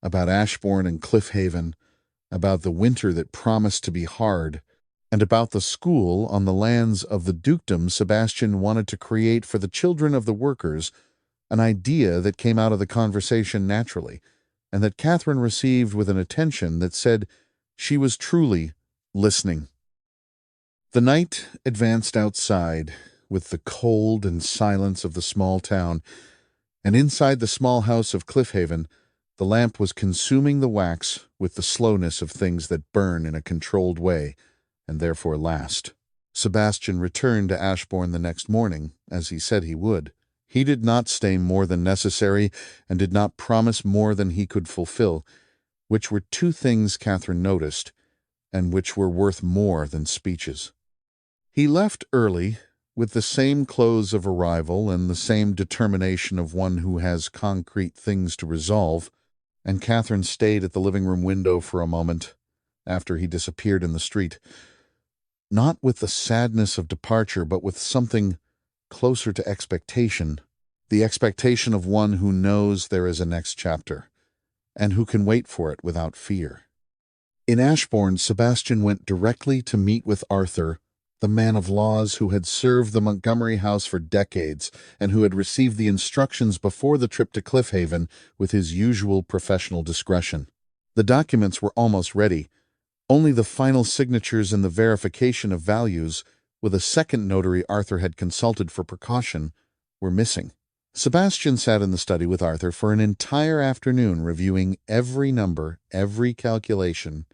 about Ashbourne and Cliffhaven, about the winter that promised to be hard, and about the school on the lands of the dukedom Sebastian wanted to create for the children of the workers, an idea that came out of the conversation naturally, and that Catherine received with an attention that said she was truly listening. The night advanced outside, with the cold and silence of the small town, and inside the small house of Cliffhaven, the lamp was consuming the wax with the slowness of things that burn in a controlled way, and therefore last. Sebastian returned to Ashbourne the next morning, as he said he would. He did not stay more than necessary, and did not promise more than he could fulfill, which were two things Catherine noticed, and which were worth more than speeches. He left early, with the same clothes of arrival and the same determination of one who has concrete things to resolve, and Catherine stayed at the living-room window for a moment, after he disappeared in the street, not with the sadness of departure, but with something closer to expectation, the expectation of one who knows there is a next chapter, and who can wait for it without fear. In Ashbourne, Sebastian went directly to meet with Arthur, the man of laws who had served the Montgomery house for decades and who had received the instructions before the trip to Cliffhaven with his usual professional discretion. The documents were almost ready. Only the final signatures and the verification of values, with a second notary Arthur had consulted for precaution, were missing. Sebastian sat in the study with Arthur for an entire afternoon reviewing every number, every calculation,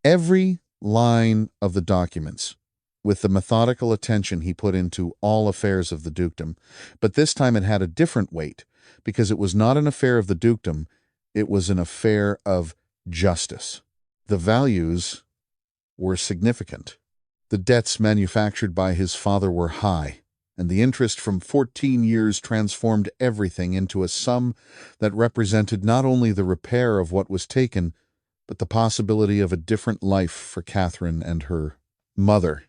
every line of the documents, with the methodical attention he put into all affairs of the dukedom. But this time it had a different weight, because it was not an affair of the dukedom, it was an affair of justice. The values were significant. The debts manufactured by his father were high, and the interest from 14 years transformed everything into a sum that represented not only the repair of what was taken, but the possibility of a different life for Catherine and her mother.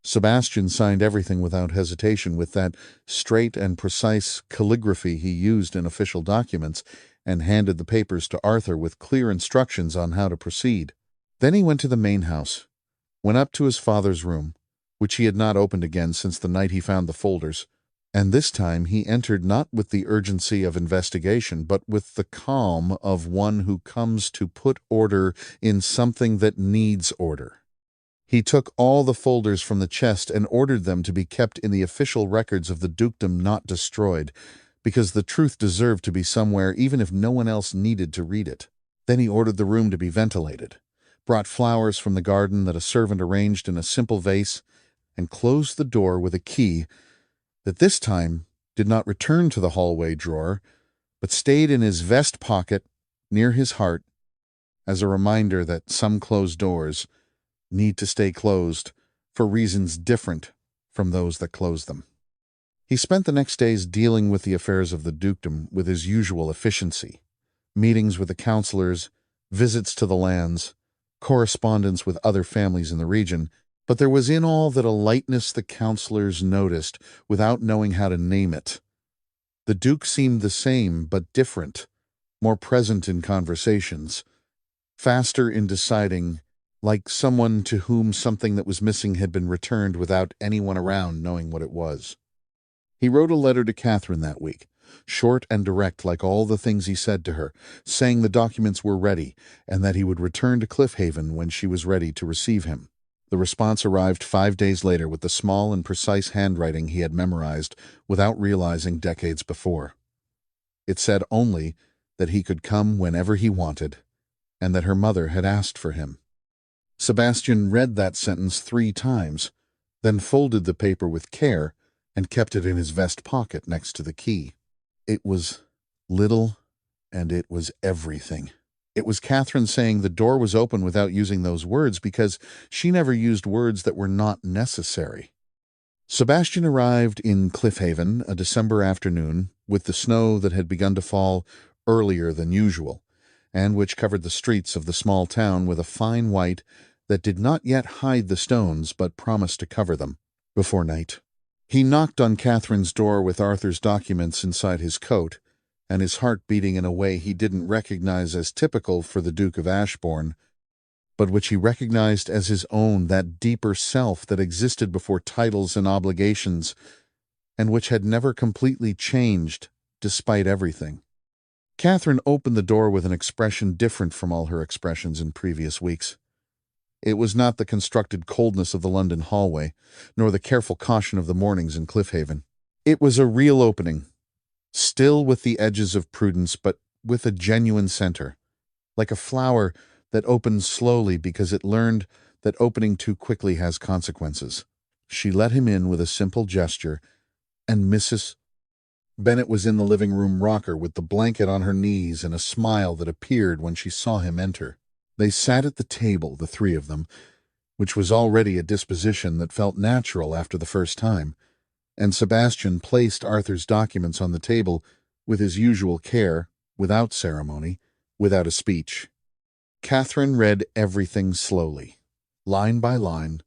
Sebastian signed everything without hesitation with that straight and precise calligraphy he used in official documents, and handed the papers to Arthur with clear instructions on how to proceed. Then he went to the main house, went up to his father's room, which he had not opened again since the night he found the folders, and this time he entered not with the urgency of investigation, but with the calm of one who comes to put order in something that needs order. He took all the folders from the chest and ordered them to be kept in the official records of the dukedom, not destroyed, because the truth deserved to be somewhere even if no one else needed to read it. Then he ordered the room to be ventilated, brought flowers from the garden that a servant arranged in a simple vase, and closed the door with a key that this time did not return to the hallway drawer, but stayed in his vest pocket near his heart as a reminder that some closed doors need to stay closed for reasons different from those that close them. He spent the next days dealing with the affairs of the dukedom with his usual efficiency, meetings with the councillors, visits to the lands, correspondence with other families in the region, but there was in all that a lightness the councillors noticed without knowing how to name it. The duke seemed the same but different, more present in conversations, faster in deciding, like someone to whom something that was missing had been returned without anyone around knowing what it was. He wrote a letter to Catherine that week, short and direct like all the things he said to her, saying the documents were ready and that he would return to Cliffhaven when she was ready to receive him. The response arrived 5 days later with the small and precise handwriting he had memorized without realizing decades before. It said only that he could come whenever he wanted, and that her mother had asked for him. Sebastian read that sentence 3 times, then folded the paper with care and kept it in his vest pocket next to the key. It was little, and it was everything. It was Catherine saying the door was open without using those words because she never used words that were not necessary. Sebastian arrived in Cliffhaven a December afternoon with the snow that had begun to fall earlier than usual, and which covered the streets of the small town with a fine white that did not yet hide the stones but promised to cover them before night. He knocked on Catherine's door with Arthur's documents inside his coat, and his heart beating in a way he didn't recognize as typical for the Duke of Ashbourne, but which he recognized as his own, that deeper self that existed before titles and obligations, and which had never completely changed despite everything. Catherine opened the door with an expression different from all her expressions in previous weeks. It was not the constructed coldness of the London hallway, nor the careful caution of the mornings in Cliffhaven. It was a real opening, still with the edges of prudence, but with a genuine center, like a flower that opens slowly because it learned that opening too quickly has consequences. She let him in with a simple gesture, and Mrs. Bennet was in the living room rocker with the blanket on her knees and a smile that appeared when she saw him enter. They sat at the table, the three of them, which was already a disposition that felt natural after the first time, and Sebastian placed Arthur's documents on the table with his usual care, without ceremony, without a speech. Catherine read everything slowly, line by line,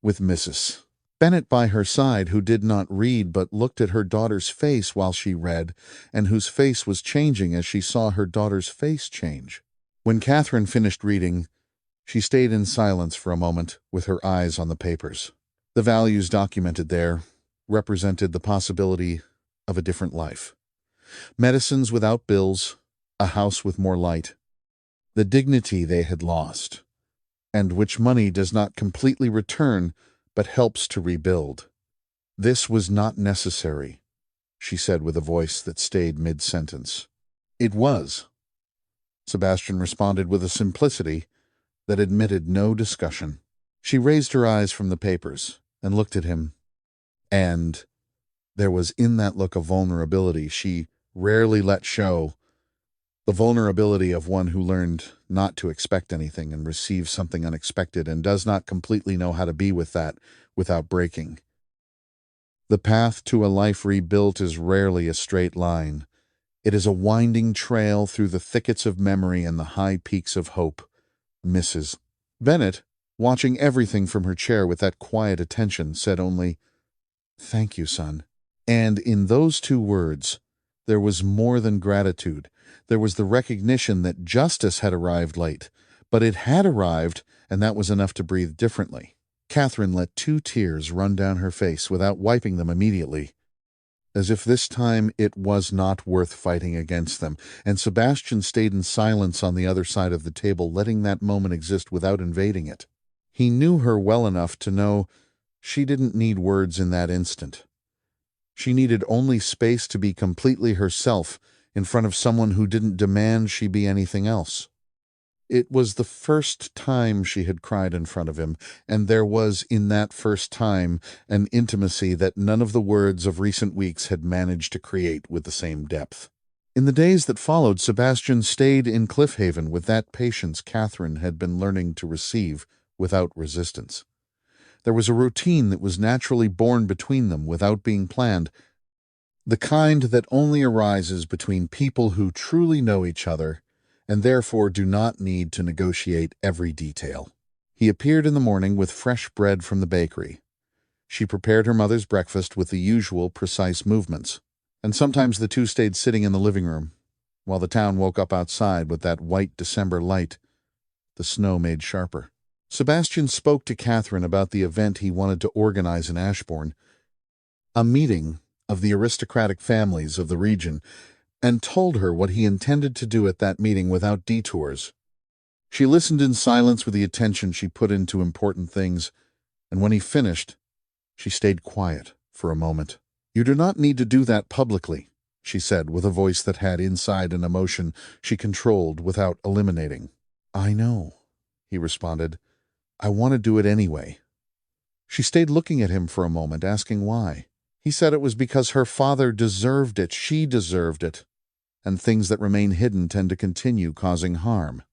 with Mrs. Bennet by her side, who did not read but looked at her daughter's face while she read, and whose face was changing as she saw her daughter's face change. When Catherine finished reading, she stayed in silence for a moment with her eyes on the papers. The values documented there represented the possibility of a different life. Medicines without bills, a house with more light, the dignity they had lost, and which money does not completely return but helps to rebuild. This was not necessary, she said with a voice that stayed mid-sentence. It was. Sebastian responded with a simplicity that admitted no discussion. She raised her eyes from the papers and looked at him, and there was in that look a vulnerability she rarely let show, the vulnerability of one who learned not to expect anything and receives something unexpected and does not completely know how to be with that without breaking. The path to a life rebuilt is rarely a straight line. It is a winding trail through the thickets of memory and the high peaks of hope. Mrs. Bennet, watching everything from her chair with that quiet attention, said only, "Thank you, son." And in those two words, there was more than gratitude. There was the recognition that justice had arrived late, but it had arrived, and that was enough to breathe differently. Catherine let 2 tears run down her face without wiping them immediately, as if this time it was not worth fighting against them, and Sebastian stayed in silence on the other side of the table, letting that moment exist without invading it. He knew her well enough to know she didn't need words in that instant. She needed only space to be completely herself in front of someone who didn't demand she be anything else. It was the first time she had cried in front of him, and there was in that first time an intimacy that none of the words of recent weeks had managed to create with the same depth. In the days that followed, Sebastian stayed in Cliffhaven with that patience Catherine had been learning to receive without resistance. There was a routine that was naturally born between them without being planned, the kind that only arises between people who truly know each other and therefore do not need to negotiate every detail. He appeared in the morning with fresh bread from the bakery. She prepared her mother's breakfast with the usual precise movements, and sometimes the two stayed sitting in the living room, while the town woke up outside with that white December light the snow made sharper. Sebastian spoke to Catherine about the event he wanted to organize in Ashbourne, a meeting of the aristocratic families of the region, and told her what he intended to do at that meeting without detours. She listened in silence with the attention she put into important things, and when he finished, she stayed quiet for a moment. "You do not need to do that publicly," she said with a voice that had inside an emotion she controlled without eliminating. "I know," he responded. "I want to do it anyway." She stayed looking at him for a moment, asking why. He said it was because her father deserved it, she deserved it, and things that remain hidden tend to continue causing harm.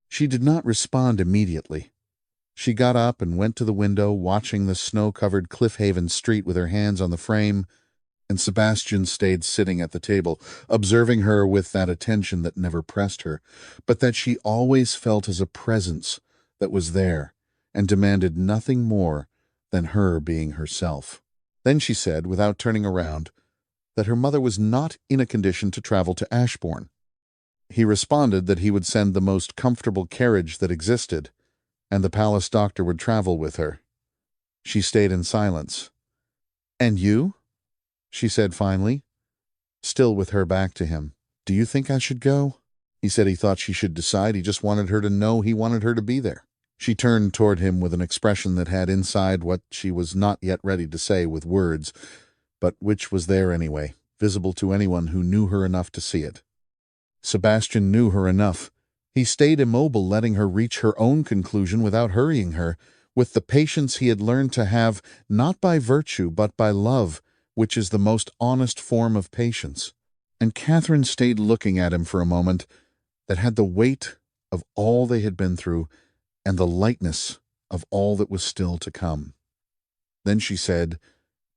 She did not respond immediately. She got up and went to the window, watching the snow-covered Cliffhaven street with her hands on the frame, and Sebastian stayed sitting at the table, observing her with that attention that never pressed her, but that she always felt as a presence that was there and demanded nothing more than her being herself. Then she said, without turning around, that her mother was not in a condition to travel to Ashbourne. He responded that he would send the most comfortable carriage that existed, and the palace doctor would travel with her. She stayed in silence. "And you?" she said finally, still with her back to him. "Do you think I should go?" He said he thought she should decide. He just wanted her to know he wanted her to be there. She turned toward him with an expression that had inside what she was not yet ready to say with words, but which was there anyway, visible to anyone who knew her enough to see it. Sebastian knew her enough. He stayed immobile, letting her reach her own conclusion without hurrying her, with the patience he had learned to have, not by virtue but by love, which is the most honest form of patience. And Catherine stayed looking at him for a moment that had the weight of all they had been through and the lightness of all that was still to come. Then she said,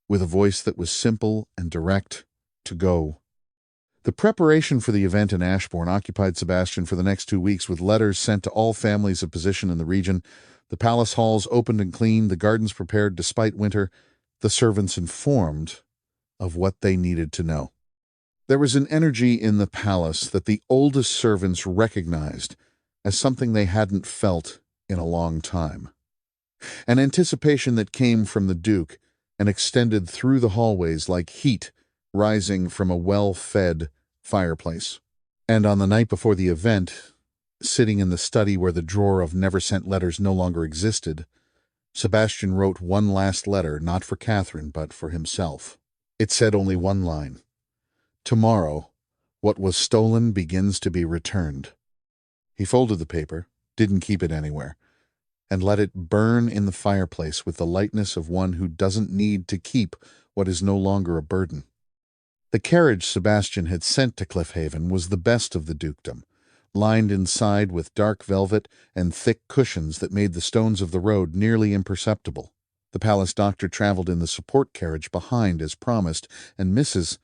with a voice that was simple and direct, to go. The preparation for the event in Ashbourne occupied Sebastian for the next 2 weeks, with letters sent to all families of position in the region, the palace halls opened and cleaned, the gardens prepared despite winter, the servants informed of what they needed to know. There was an energy in the palace that the oldest servants recognized as something they hadn't felt in a long time. An anticipation that came from the Duke and extended through the hallways like heat rising from a well-fed fireplace. And on the night before the event, sitting in the study where the drawer of never-sent letters no longer existed, Sebastian wrote one last letter, not for Catherine, but for himself. It said only one line. "Tomorrow, what was stolen begins to be returned." He folded the paper, didn't keep it anywhere, and let it burn in the fireplace with the lightness of one who doesn't need to keep what is no longer a burden. The carriage Sebastian had sent to Cliffhaven was the best of the dukedom, lined inside with dark velvet and thick cushions that made the stones of the road nearly imperceptible. The palace doctor traveled in the support carriage behind as promised, and Mrs.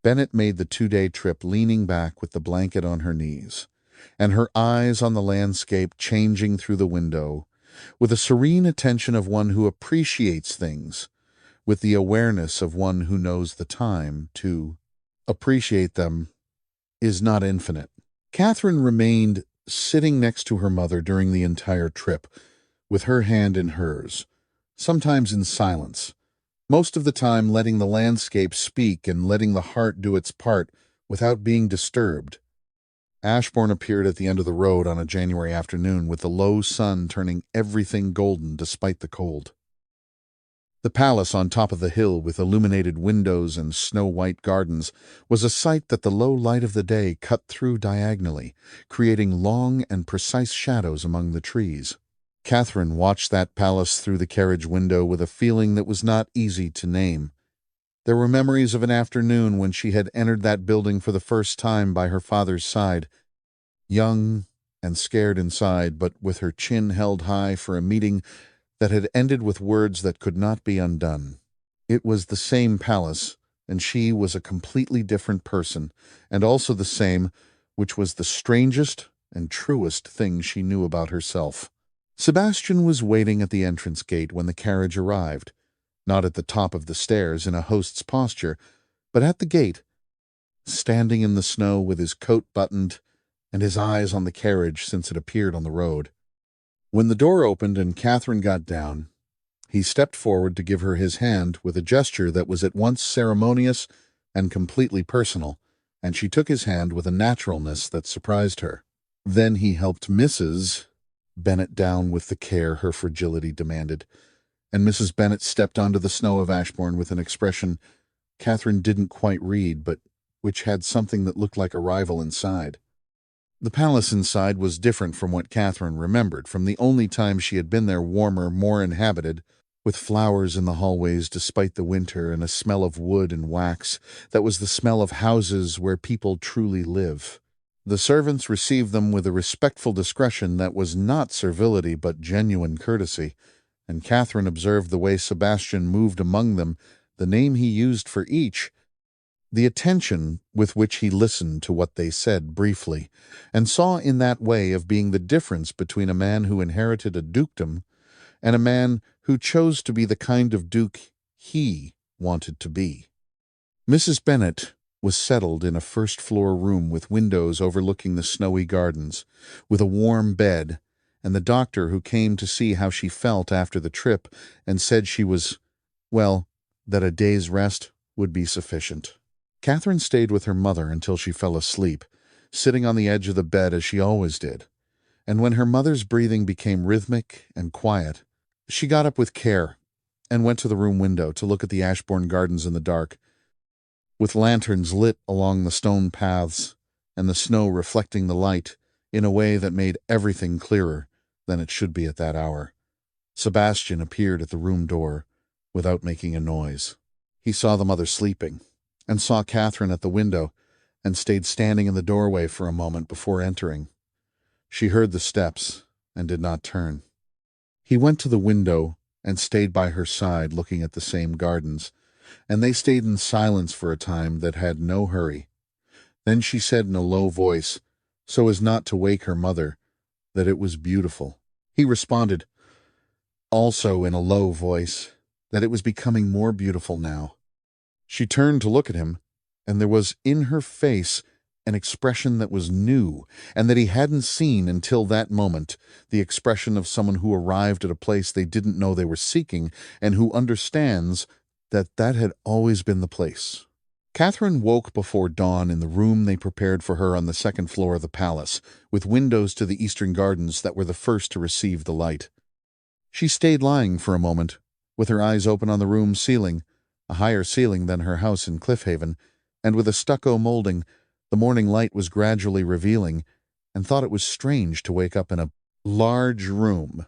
Bennet made the 2-day trip leaning back with the blanket on her knees, and her eyes on the landscape changing through the window, with the serene attention of one who appreciates things, with the awareness of one who knows the time to appreciate them is not infinite. Catherine remained sitting next to her mother during the entire trip, with her hand in hers, sometimes in silence, most of the time letting the landscape speak and letting the heart do its part without being disturbed. Ashbourne appeared at the end of the road on a January afternoon, with the low sun turning everything golden despite the cold. The palace on top of the hill, with illuminated windows and snow-white gardens, was a sight that the low light of the day cut through diagonally, creating long and precise shadows among the trees. Catherine watched that palace through the carriage window with a feeling that was not easy to name. There were memories of an afternoon when she had entered that building for the first time by her father's side, young and scared inside, but with her chin held high for a meeting that had ended with words that could not be undone. It was the same palace, and she was a completely different person, and also the same, which was the strangest and truest thing she knew about herself. Sebastian was waiting at the entrance gate when the carriage arrived, not at the top of the stairs in a host's posture, but at the gate, standing in the snow with his coat buttoned and his eyes on the carriage since it appeared on the road. When the door opened and Catherine got down, he stepped forward to give her his hand with a gesture that was at once ceremonious and completely personal, and she took his hand with a naturalness that surprised her. Then he helped Mrs. Bennet down with the care her fragility demanded, and Mrs. Bennet stepped onto the snow of Ashbourne with an expression Catherine didn't quite read, but which had something that looked like arrival inside. The palace inside was different from what Catherine remembered, from the only time she had been there, warmer, more inhabited, with flowers in the hallways despite the winter and a smell of wood and wax that was the smell of houses where people truly live. The servants received them with a respectful discretion that was not servility but genuine courtesy, and Catherine observed the way Sebastian moved among them, the name he used for each, the attention with which he listened to what they said briefly, and saw in that way of being the difference between a man who inherited a dukedom and a man who chose to be the kind of duke he wanted to be. Mrs. Bennet was settled in a first-floor room with windows overlooking the snowy gardens, with a warm bed, and the doctor who came to see how she felt after the trip and said she was, well, that a day's rest would be sufficient. Catherine stayed with her mother until she fell asleep, sitting on the edge of the bed as she always did, and when her mother's breathing became rhythmic and quiet, she got up with care and went to the room window to look at the Ashbourne Gardens in the dark, with lanterns lit along the stone paths and the snow reflecting the light in a way that made everything clearer than it should be at that hour. Sebastian appeared at the room door without making a noise. He saw the mother sleeping, and saw Catherine at the window, and stayed standing in the doorway for a moment before entering. She heard the steps and did not turn. He went to the window and stayed by her side looking at the same gardens, and they stayed in silence for a time that had no hurry. Then she said in a low voice, so as not to wake her mother, that it was beautiful. He responded, also in a low voice, that it was becoming more beautiful now. She turned to look at him, and there was in her face an expression that was new, and that he hadn't seen until that moment, the expression of someone who arrived at a place they didn't know they were seeking, and who understands that that had always been the place. Catherine woke before dawn in the room they prepared for her on the second floor of the palace, with windows to the eastern gardens that were the first to receive the light. She stayed lying for a moment, with her eyes open on the room's ceiling, a higher ceiling than her house in Cliffhaven, and with a stucco molding the morning light was gradually revealing, and thought it was strange to wake up in a large room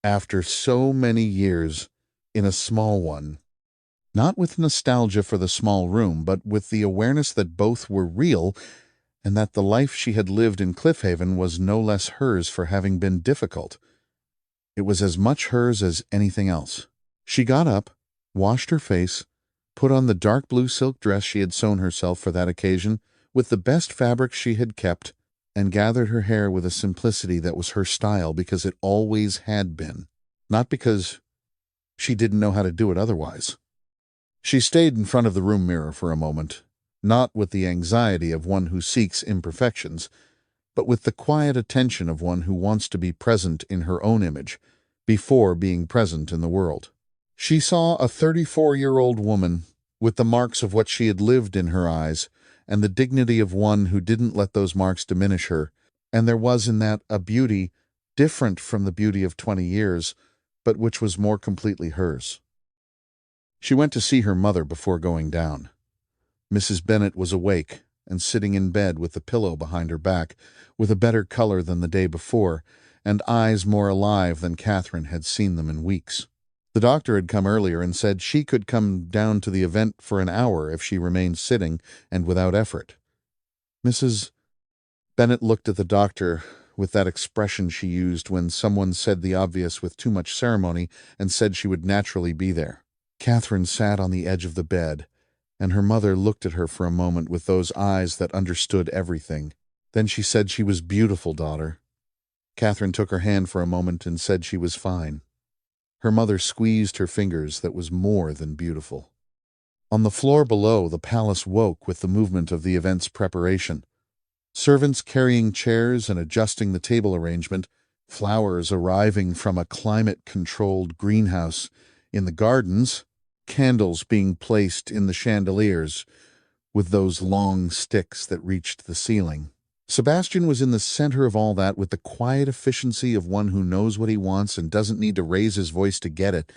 after so many years in a small one, not with nostalgia for the small room, but with the awareness that both were real, and that the life she had lived in Cliffhaven was no less hers for having been difficult. It was as much hers as anything else. She got up, washed her face, put on the dark blue silk dress she had sewn herself for that occasion, with the best fabric she had kept, and gathered her hair with a simplicity that was her style because it always had been, not because she didn't know how to do it otherwise. She stayed in front of the room mirror for a moment, not with the anxiety of one who seeks imperfections, but with the quiet attention of one who wants to be present in her own image, before being present in the world. She saw a 34-year-old woman with the marks of what she had lived in her eyes, and the dignity of one who didn't let those marks diminish her, and there was in that a beauty different from the beauty of 20 years, but which was more completely hers. She went to see her mother before going down. Mrs. Bennet was awake and sitting in bed with the pillow behind her back, with a better color than the day before, and eyes more alive than Catherine had seen them in weeks. The doctor had come earlier and said she could come down to the event for an hour if she remained sitting and without effort. Mrs. Bennet looked at the doctor with that expression she used when someone said the obvious with too much ceremony and said she would naturally be there. Catherine sat on the edge of the bed, and her mother looked at her for a moment with those eyes that understood everything. Then she said she was beautiful, daughter. Catherine took her hand for a moment and said she was fine. Her mother squeezed her fingers that was more than beautiful. On the floor below, the palace woke with the movement of the event's preparation. Servants carrying chairs and adjusting the table arrangement, flowers arriving from a climate-controlled greenhouse in the gardens, candles being placed in the chandeliers with those long sticks that reached the ceiling. Sebastian was in the center of all that with the quiet efficiency of one who knows what he wants and doesn't need to raise his voice to get it.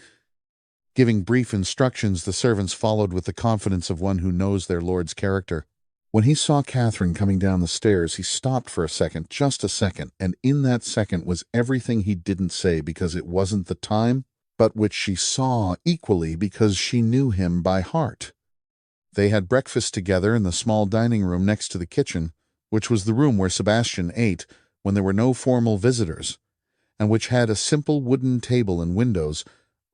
Giving brief instructions, the servants followed with the confidence of one who knows their lord's character. When he saw Catherine coming down the stairs, he stopped for a second, just a second, and in that second was everything he didn't say because it wasn't the time, but which she saw equally because she knew him by heart. They had breakfast together in the small dining room next to the kitchen, which was the room where Sebastian ate when there were no formal visitors, and which had a simple wooden table and windows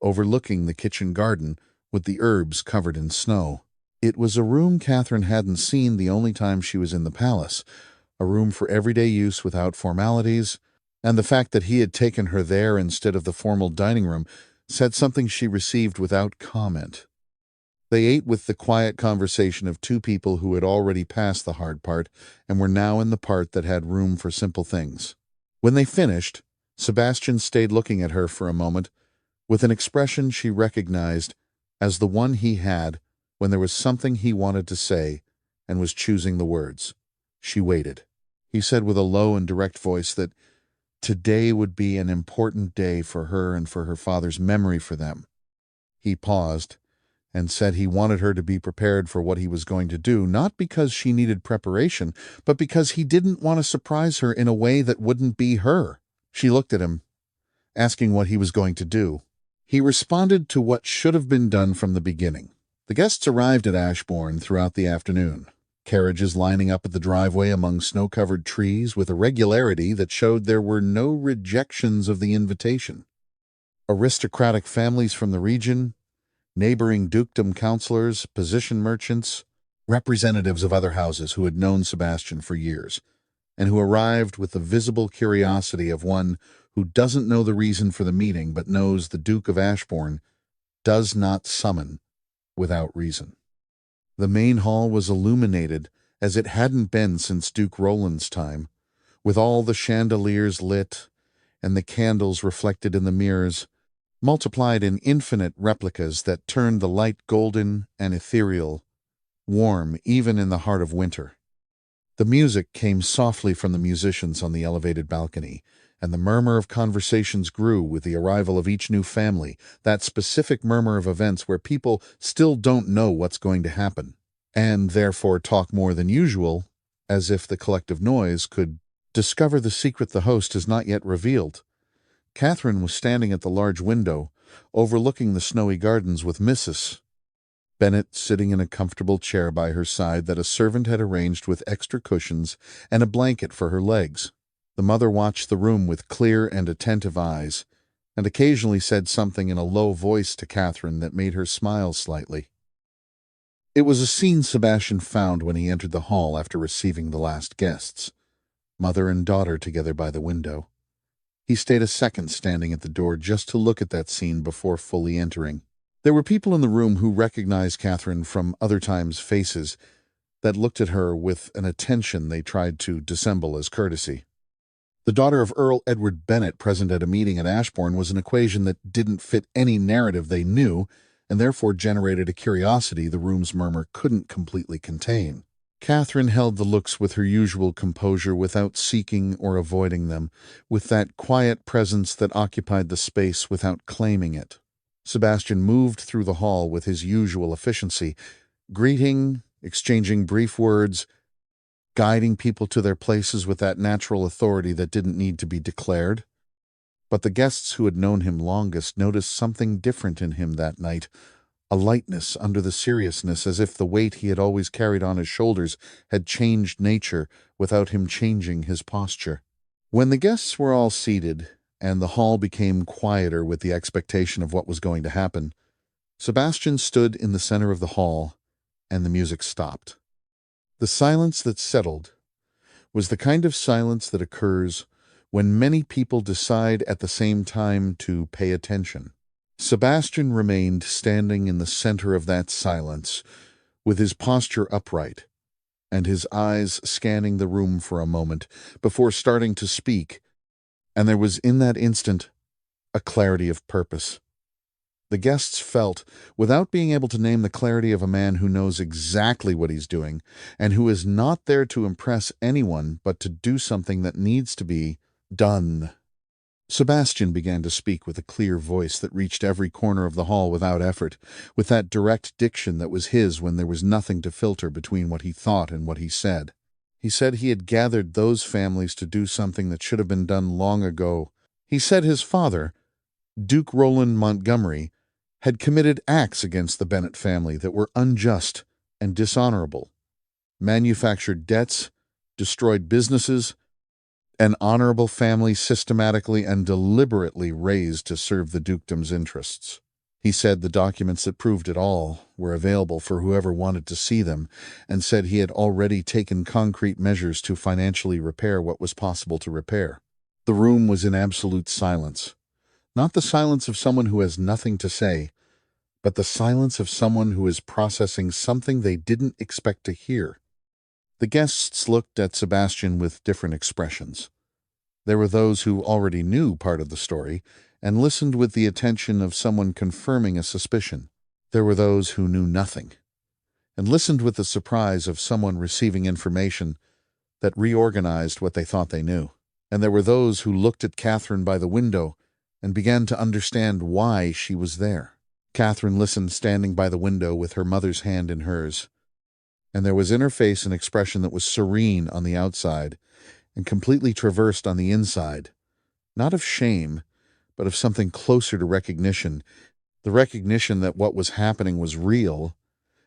overlooking the kitchen garden with the herbs covered in snow. It was a room Catherine hadn't seen the only time she was in the palace, a room for everyday use without formalities, and the fact that he had taken her there instead of the formal dining room said something she received without comment. They ate with the quiet conversation of two people who had already passed the hard part and were now in the part that had room for simple things. When they finished, Sebastian stayed looking at her for a moment with an expression she recognized as the one he had when there was something he wanted to say and was choosing the words. She waited. He said with a low and direct voice that today would be an important day for her and for her father's memory for them. He paused and said he wanted her to be prepared for what he was going to do, not because she needed preparation, but because he didn't want to surprise her in a way that wouldn't be her. She looked at him, asking what he was going to do. He responded to what should have been done from the beginning. The guests arrived at Ashbourne throughout the afternoon, carriages lining up at the driveway among snow-covered trees with a regularity that showed there were no rejections of the invitation. Aristocratic families from the region, neighboring dukedom councillors, position merchants, representatives of other houses who had known Sebastian for years, and who arrived with the visible curiosity of one who doesn't know the reason for the meeting but knows the Duke of Ashbourne does not summon without reason. The main hall was illuminated as it hadn't been since Duke Roland's time, with all the chandeliers lit and the candles reflected in the mirrors, multiplied in infinite replicas that turned the light golden and ethereal, warm even in the heart of winter. The music came softly from the musicians on the elevated balcony, and the murmur of conversations grew with the arrival of each new family, that specific murmur of events where people still don't know what's going to happen, and therefore talk more than usual, as if the collective noise could discover the secret the host has not yet revealed. Catherine was standing at the large window, overlooking the snowy gardens with Mrs. Bennet sitting in a comfortable chair by her side that a servant had arranged with extra cushions and a blanket for her legs. The mother watched the room with clear and attentive eyes, and occasionally said something in a low voice to Catherine that made her smile slightly. It was a scene Sebastian found when he entered the hall after receiving the last guests, mother and daughter together by the window. He stayed a second standing at the door just to look at that scene before fully entering. There were people in the room who recognized Catherine from other times' faces that looked at her with an attention they tried to dissemble as courtesy. The daughter of Earl Edward Bennet present at a meeting at Ashbourne was an equation that didn't fit any narrative they knew, and therefore generated a curiosity the room's murmur couldn't completely contain. Catherine held the looks with her usual composure without seeking or avoiding them, with that quiet presence that occupied the space without claiming it. Sebastian moved through the hall with his usual efficiency, greeting, exchanging brief words, guiding people to their places with that natural authority that didn't need to be declared. But the guests who had known him longest noticed something different in him that night, a lightness under the seriousness, as if the weight he had always carried on his shoulders had changed nature without him changing his posture. When the guests were all seated, and the hall became quieter with the expectation of what was going to happen, Sebastian stood in the center of the hall, and the music stopped. The silence that settled was the kind of silence that occurs when many people decide at the same time to pay attention. Sebastian remained standing in the center of that silence, with his posture upright, and his eyes scanning the room for a moment before starting to speak, and there was in that instant a clarity of purpose. The guests felt, without being able to name the clarity of a man who knows exactly what he's doing, and who is not there to impress anyone but to do something that needs to be done. Sebastian began to speak with a clear voice that reached every corner of the hall without effort, with that direct diction that was his when there was nothing to filter between what he thought and what he said. He said he had gathered those families to do something that should have been done long ago. He said his father, Duke Roland Montgomery, had committed acts against the Bennet family that were unjust and dishonorable, manufactured debts, destroyed businesses, an honorable family systematically and deliberately raised to serve the dukedom's interests. He said the documents that proved it all were available for whoever wanted to see them, and said he had already taken concrete measures to financially repair what was possible to repair. The room was in absolute silence. Not the silence of someone who has nothing to say, but the silence of someone who is processing something they didn't expect to hear. The guests looked at Sebastian with different expressions. There were those who already knew part of the story and listened with the attention of someone confirming a suspicion. There were those who knew nothing and listened with the surprise of someone receiving information that reorganized what they thought they knew. And there were those who looked at Catherine by the window and began to understand why she was there. Catherine listened, standing by the window with her mother's hand in hers, and there was in her face an expression that was serene on the outside and completely traversed on the inside, not of shame, but of something closer to recognition, the recognition that what was happening was real,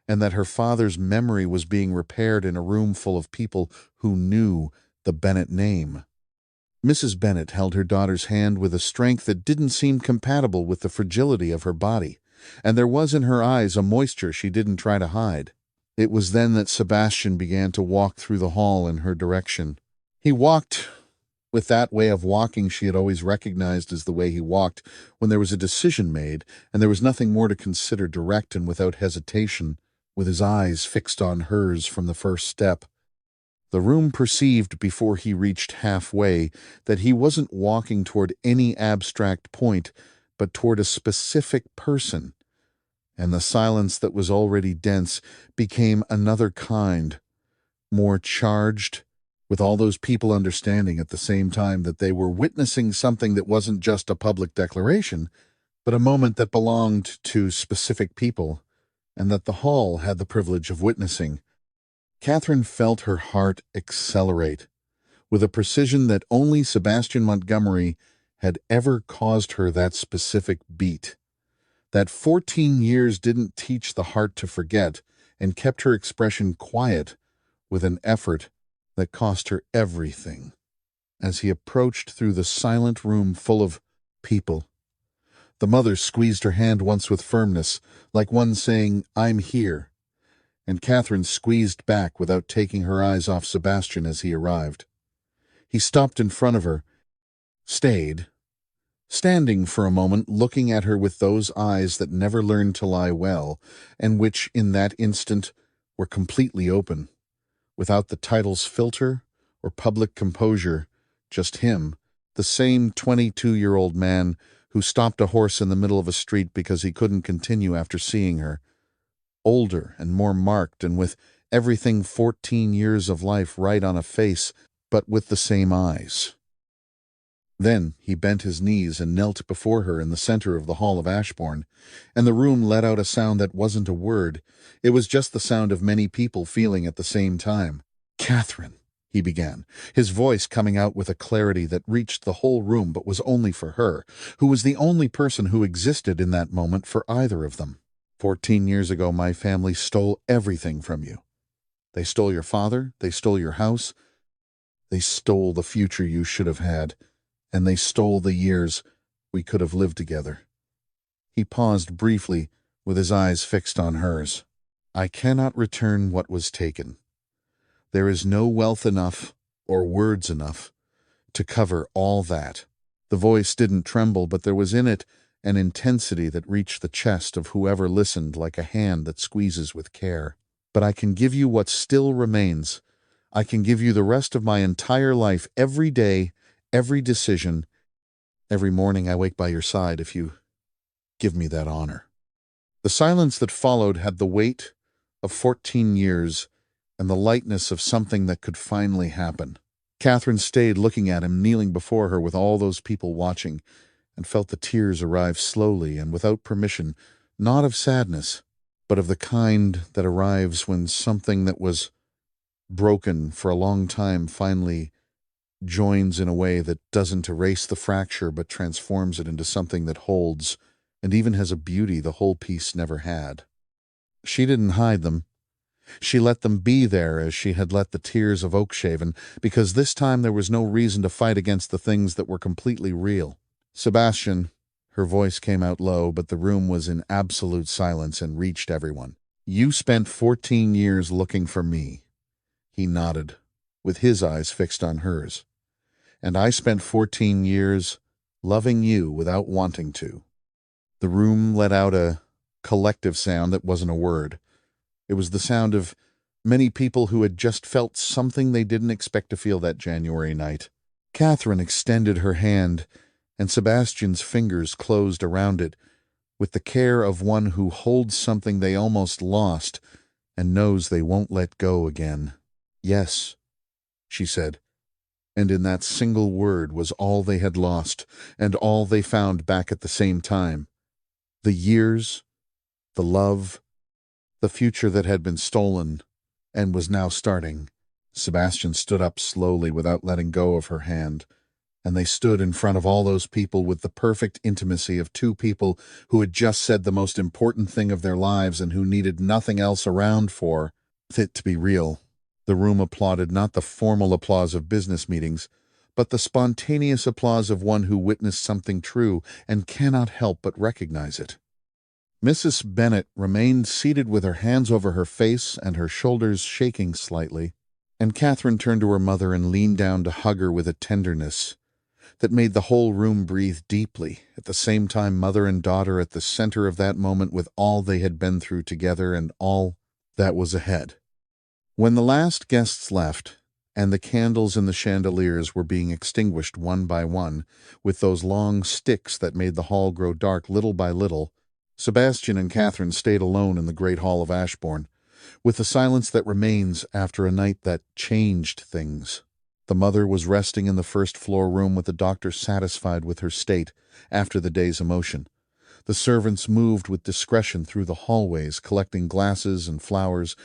and that her father's memory was being repaired in a room full of people who knew the Bennett name. Mrs. Bennett held her daughter's hand with a strength that didn't seem compatible with the fragility of her body, and there was in her eyes a moisture she didn't try to hide. It was then that Sebastian began to walk through the hall in her direction. He walked with that way of walking she had always recognized as the way he walked when there was a decision made and there was nothing more to consider, direct and without hesitation, with his eyes fixed on hers from the first step. The room perceived before he reached halfway that he wasn't walking toward any abstract point, but toward a specific person, and the silence that was already dense became another kind, more charged, with all those people understanding at the same time that they were witnessing something that wasn't just a public declaration, but a moment that belonged to specific people, and that the hall had the privilege of witnessing. Catherine felt her heart accelerate, with a precision that only Sebastian Montgomery had ever caused her that specific beat. That 14 years didn't teach the heart to forget, and kept her expression quiet with an effort that cost her everything. As he approached through the silent room full of people, the mother squeezed her hand once with firmness, like one saying, "I'm here," and Catherine squeezed back without taking her eyes off Sebastian as he arrived. He stopped in front of her, stayed, standing for a moment looking at her with those eyes that never learned to lie well, and which in that instant were completely open, without the title's filter or public composure, just him, the same 22-year-old man who stopped a horse in the middle of a street because he couldn't continue after seeing her, older and more marked and with everything 14 years of life right on a face, but with the same eyes. Then he bent his knees and knelt before her in the center of the Hall of Ashbourne, and the room let out a sound that wasn't a word. It was just the sound of many people feeling at the same time. "Catherine," he began, his voice coming out with a clarity that reached the whole room but was only for her, who was the only person who existed in that moment for either of them. 14 years ago, my family stole everything from you. They stole your father, they stole your house, they stole the future you should have had, and they stole the years we could have lived together." He paused briefly, with his eyes fixed on hers. "I cannot return what was taken. There is no wealth enough, or words enough, to cover all that." The voice didn't tremble, but there was in it an intensity that reached the chest of whoever listened like a hand that squeezes with care. "But I can give you what still remains. I can give you the rest of my entire life, every day, every decision, every morning I wake by your side, if you give me that honor." The silence that followed had the weight of 14 years and the lightness of something that could finally happen. Catherine stayed looking at him, kneeling before her with all those people watching, and felt the tears arrive slowly and without permission, not of sadness, but of the kind that arrives when something that was broken for a long time finally joins in a way that doesn't erase the fracture but transforms it into something that holds and even has a beauty the whole piece never had. She didn't hide them. She let them be there as she had let the tears of Oakshaven, because this time there was no reason to fight against the things that were completely real. Sebastian, her voice came out low, but the room was in absolute silence and reached everyone. You spent 14 years looking for me. He nodded, with his eyes fixed on hers. And I spent 14 years loving you without wanting to. The room let out a collective sound that wasn't a word. It was the sound of many people who had just felt something they didn't expect to feel that January night. Catherine extended her hand, and Sebastian's fingers closed around it, with the care of one who holds something they almost lost and knows they won't let go again. Yes, she said, and in that single word was all they had lost, and all they found back at the same time. The years, the love, the future that had been stolen and was now starting. Sebastian stood up slowly without letting go of her hand, and they stood in front of all those people with the perfect intimacy of two people who had just said the most important thing of their lives and who needed nothing else around for it to be real. The room applauded not the formal applause of business meetings, but the spontaneous applause of one who witnessed something true and cannot help but recognize it. Mrs. Bennet remained seated with her hands over her face and her shoulders shaking slightly, and Catherine turned to her mother and leaned down to hug her with a tenderness that made the whole room breathe deeply, at the same time mother and daughter at the center of that moment with all they had been through together and all that was ahead. When the last guests left, and the candles in the chandeliers were being extinguished one by one, with those long sticks that made the hall grow dark little by little, Sebastian and Catherine stayed alone in the great hall of Ashbourne, with the silence that remains after a night that changed things. The mother was resting in the first-floor room with the doctor satisfied with her state after the day's emotion. The servants moved with discretion through the hallways, collecting glasses and flowers,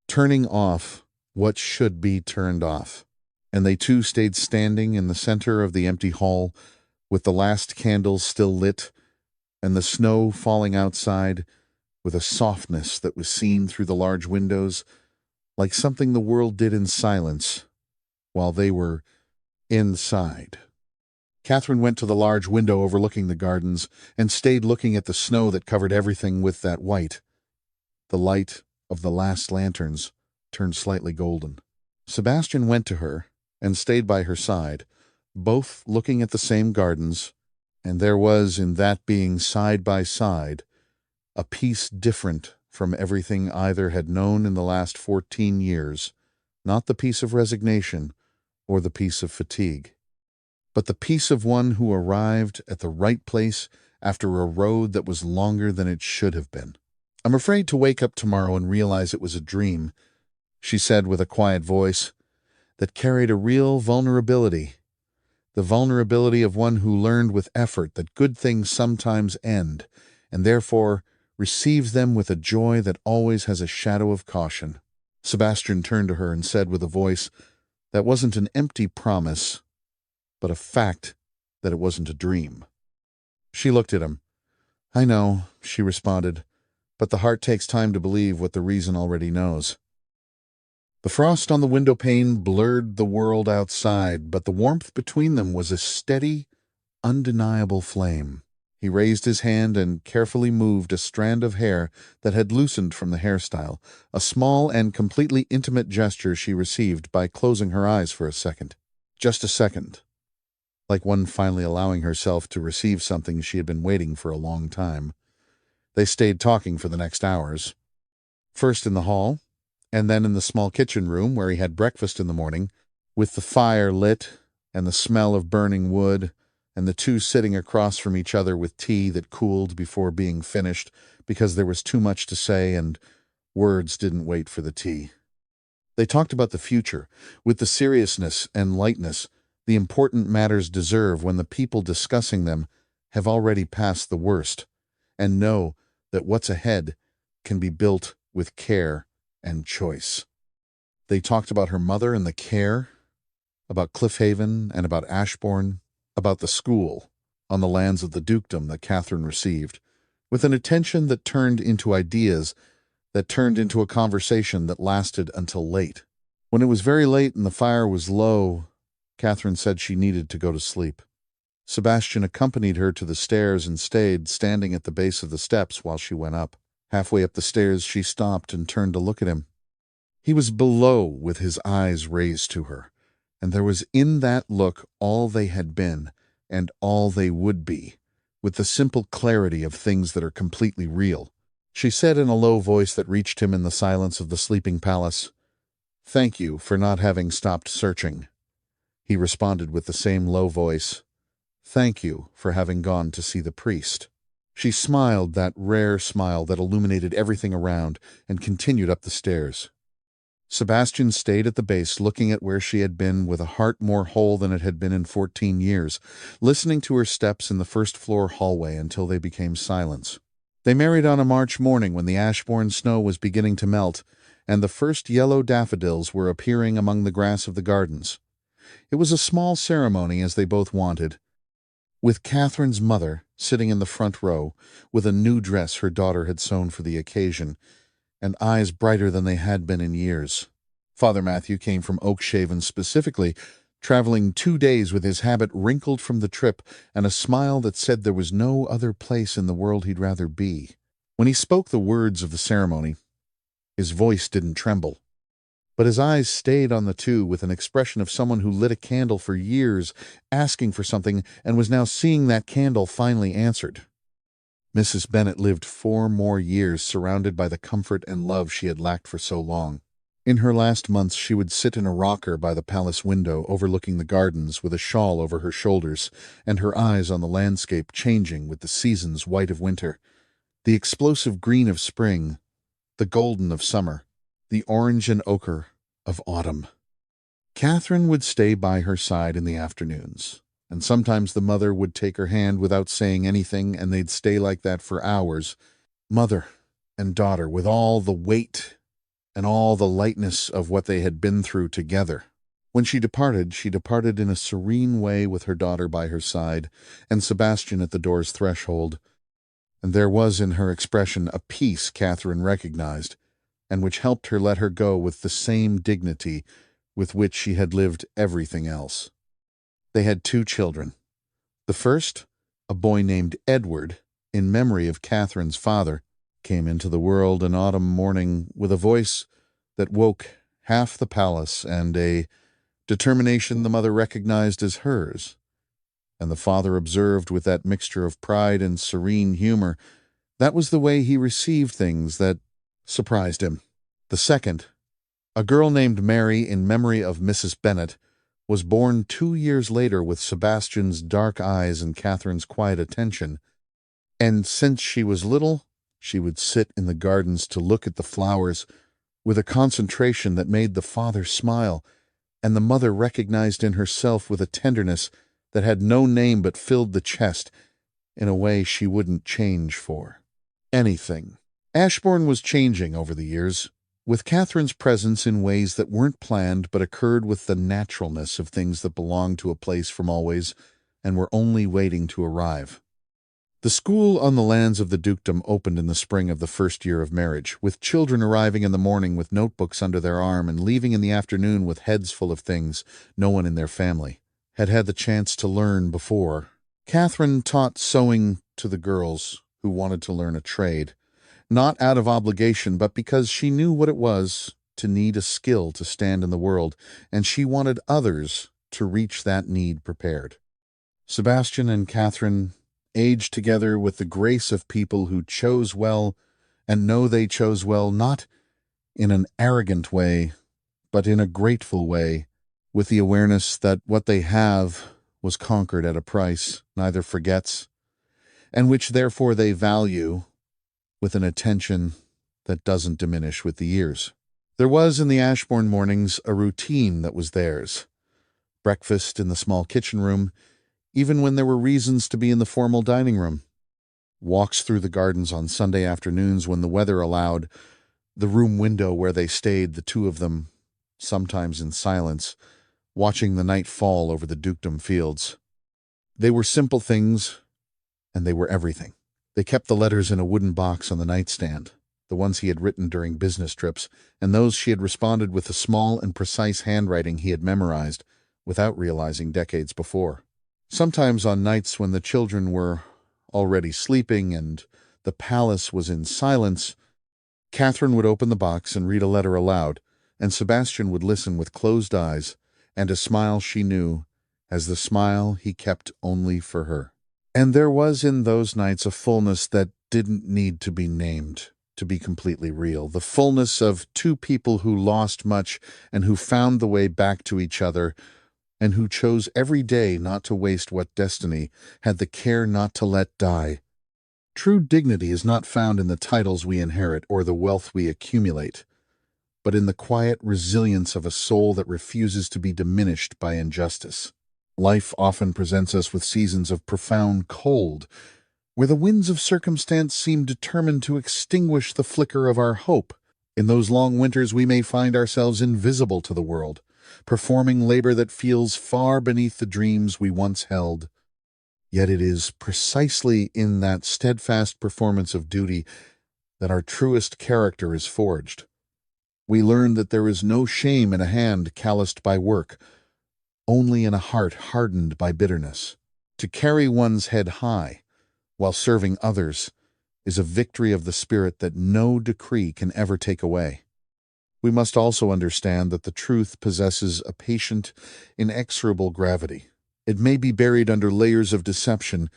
turning off what should be turned off. And they too stayed standing in the center of the empty hall, with the last candles still lit, and the snow falling outside with a softness that was seen through the large windows, like something the world did in silence while they were inside. Catherine went to the large window overlooking the gardens and stayed looking at the snow that covered everything with that white. The light of the last lanterns turned slightly golden. Sebastian went to her and stayed by her side, both looking at the same gardens, and there was in that being side by side a peace different from everything either had known in the last 14 years, not the peace of resignation or the peace of fatigue, but the peace of one who arrived at the right place after a road that was longer than it should have been. I'm afraid to wake up tomorrow and realize it was a dream, she said with a quiet voice that carried a real vulnerability, the vulnerability of one who learned with effort that good things sometimes end, and therefore receives them with a joy that always has a shadow of caution. Sebastian turned to her and said with a voice that wasn't an empty promise, but a fact that it wasn't a dream. She looked at him. I know, she responded, but the heart takes time to believe what the reason already knows. The frost on the window pane blurred the world outside, but the warmth between them was a steady, undeniable flame. He raised his hand and carefully moved a strand of hair that had loosened from the hairstyle, a small and completely intimate gesture she received by closing her eyes for a second. Just a second, like one finally allowing herself to receive something she had been waiting for a long time. They stayed talking for the next hours, first in the hall, and then in the small kitchen room where he had breakfast in the morning, with the fire lit and the smell of burning wood, and the two sitting across from each other with tea that cooled before being finished because there was too much to say and words didn't wait for the tea. They talked about the future, with the seriousness and lightness the important matters deserve when the people discussing them have already passed the worst, and know that what's ahead can be built with care and choice. They talked about her mother and the care, about Cliffhaven and about Ashbourne, about the school on the lands of the dukedom that Catherine received, with an attention that turned into ideas that turned into a conversation that lasted until late. When it was very late and the fire was low, Catherine said she needed to go to sleep. Sebastian accompanied her to the stairs and stayed standing at the base of the steps while she went up. Halfway up the stairs, she stopped and turned to look at him. He was below with his eyes raised to her, and there was in that look all they had been and all they would be, with the simple clarity of things that are completely real. She said in a low voice that reached him in the silence of the sleeping palace, "Thank you for not having stopped searching." He responded with the same low voice, "Thank you for having gone to see the priest." She smiled that rare smile that illuminated everything around and continued up the stairs. Sebastian stayed at the base looking at where she had been with a heart more whole than it had been in 14 years, listening to her steps in the first-floor hallway until they became silence. They married on a March morning when the Ashbourne snow was beginning to melt, and the first yellow daffodils were appearing among the grass of the gardens. It was a small ceremony as they both wanted, with Catherine's mother sitting in the front row with a new dress her daughter had sewn for the occasion, and eyes brighter than they had been in years. Father Matthew came from Oakshaven specifically, traveling 2 days with his habit wrinkled from the trip and a smile that said there was no other place in the world he'd rather be. When he spoke the words of the ceremony, his voice didn't tremble, but his eyes stayed on the two with an expression of someone who lit a candle for years, asking for something, and was now seeing that candle finally answered. Mrs. Bennet lived 4 more years surrounded by the comfort and love she had lacked for so long. In her last months she would sit in a rocker by the palace window overlooking the gardens with a shawl over her shoulders and her eyes on the landscape changing with the seasons white of winter, the explosive green of spring, the golden of summer, the orange and ochre of autumn. Catherine would stay by her side in the afternoons, and sometimes the mother would take her hand without saying anything, and they'd stay like that for hours, mother and daughter, with all the weight and all the lightness of what they had been through together. When she departed in a serene way with her daughter by her side, and Sebastian at the door's threshold, and there was in her expression a peace Catherine recognized, and which helped her let her go with the same dignity with which she had lived everything else. They had 2 children. The first, a boy named Edward, in memory of Catherine's father, came into the world an autumn morning with a voice that woke half the palace and a determination the mother recognized as hers, and the father observed with that mixture of pride and serene humor. That was the way he received things that surprised him. The second, a girl named Mary in memory of Mrs. Bennet, was born 2 years later with Sebastian's dark eyes and Catherine's quiet attention, and since she was little, she would sit in the gardens to look at the flowers with a concentration that made the father smile, and the mother recognized in herself with a tenderness that had no name but filled the chest in a way she wouldn't change for anything. Ashbourne was changing over the years, with Catherine's presence in ways that weren't planned but occurred with the naturalness of things that belonged to a place from always and were only waiting to arrive. The school on the lands of the dukedom opened in the spring of the first year of marriage, with children arriving in the morning with notebooks under their arm and leaving in the afternoon with heads full of things no one in their family had had the chance to learn before. Catherine taught sewing to the girls who wanted to learn a trade, not out of obligation, but because she knew what it was to need a skill to stand in the world, and she wanted others to reach that need prepared. Sebastian and Catherine aged together with the grace of people who chose well and know they chose well, not in an arrogant way, but in a grateful way, with the awareness that what they have was conquered at a price neither forgets, and which therefore they value with an attention that doesn't diminish with the years. There was in the Ashbourne mornings a routine that was theirs. Breakfast in the small kitchen room, even when there were reasons to be in the formal dining room. Walks through the gardens on Sunday afternoons when the weather allowed, the room window where they stayed, the 2 of them, sometimes in silence, watching the night fall over the dukedom fields. They were simple things, and they were everything. They kept the letters in a wooden box on the nightstand, the ones he had written during business trips, and those she had responded with the small and precise handwriting he had memorized without realizing decades before. Sometimes on nights when the children were already sleeping and the palace was in silence, Catherine would open the box and read a letter aloud, and Sebastian would listen with closed eyes and a smile she knew as the smile he kept only for her. And there was in those nights a fullness that didn't need to be named to be completely real, the fullness of two people who lost much and who found the way back to each other, and who chose every day not to waste what destiny had the care not to let die. True dignity is not found in the titles we inherit or the wealth we accumulate, but in the quiet resilience of a soul that refuses to be diminished by injustice. Life often presents us with seasons of profound cold, where the winds of circumstance seem determined to extinguish the flicker of our hope. In those long winters we may find ourselves invisible to the world, performing labor that feels far beneath the dreams we once held. Yet it is precisely in that steadfast performance of duty that our truest character is forged. We learn that there is no shame in a hand calloused by work, only in a heart hardened by bitterness. To carry one's head high while serving others is a victory of the spirit that no decree can ever take away. We must also understand that the truth possesses a patient, inexorable gravity. It may be buried under layers of deception,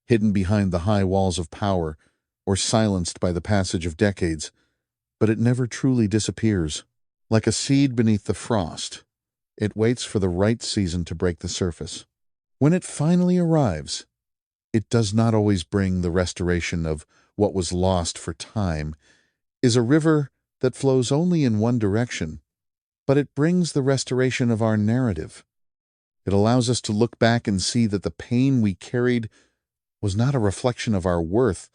hidden behind the high walls of power, or silenced by the passage of decades, but it never truly disappears. Like a seed beneath the frost, it waits for the right season to break the surface. When it finally arrives, it does not always bring the restoration of what was lost for time, is a river that flows only in one direction, but it brings the restoration of our narrative. It allows us to look back and see that the pain we carried was not a reflection of our worth,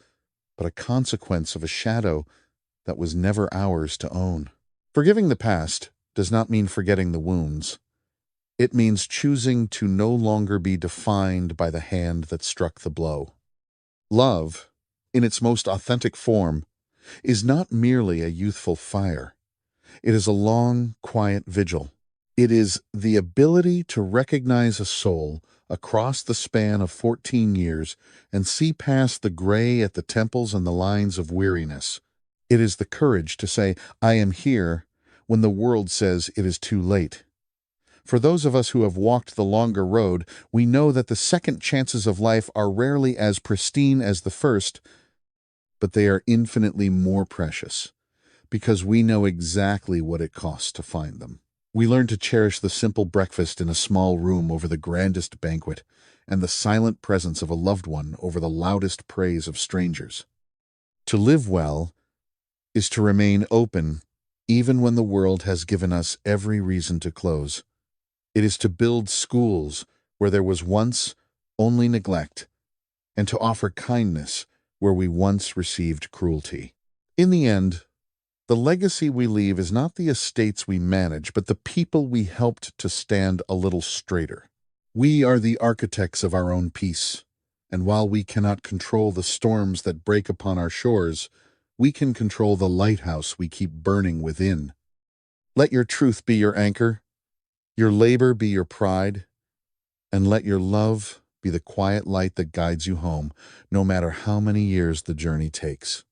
but a consequence of a shadow that was never ours to own. Forgiving the past does not mean forgetting the wounds. It means choosing to no longer be defined by the hand that struck the blow. Love, in its most authentic form, is not merely a youthful fire. It is a long, quiet vigil. It is the ability to recognize a soul across the span of 14 years and see past the gray at the temples and the lines of weariness. It is the courage to say, "I am here," when the world says it is too late. For those of us who have walked the longer road, we know that the second chances of life are rarely as pristine as the first, but they are infinitely more precious, because we know exactly what it costs to find them. We learn to cherish the simple breakfast in a small room over the grandest banquet, and the silent presence of a loved one over the loudest praise of strangers. To live well is to remain open even when the world has given us every reason to close. It is to build schools where there was once only neglect, and to offer kindness where we once received cruelty. In the end, the legacy we leave is not the estates we manage, but the people we helped to stand a little straighter. We are the architects of our own peace, and while we cannot control the storms that break upon our shores, we can control the lighthouse we keep burning within. Let your truth be your anchor, your labor be your pride, and let your love be the quiet light that guides you home, no matter how many years the journey takes.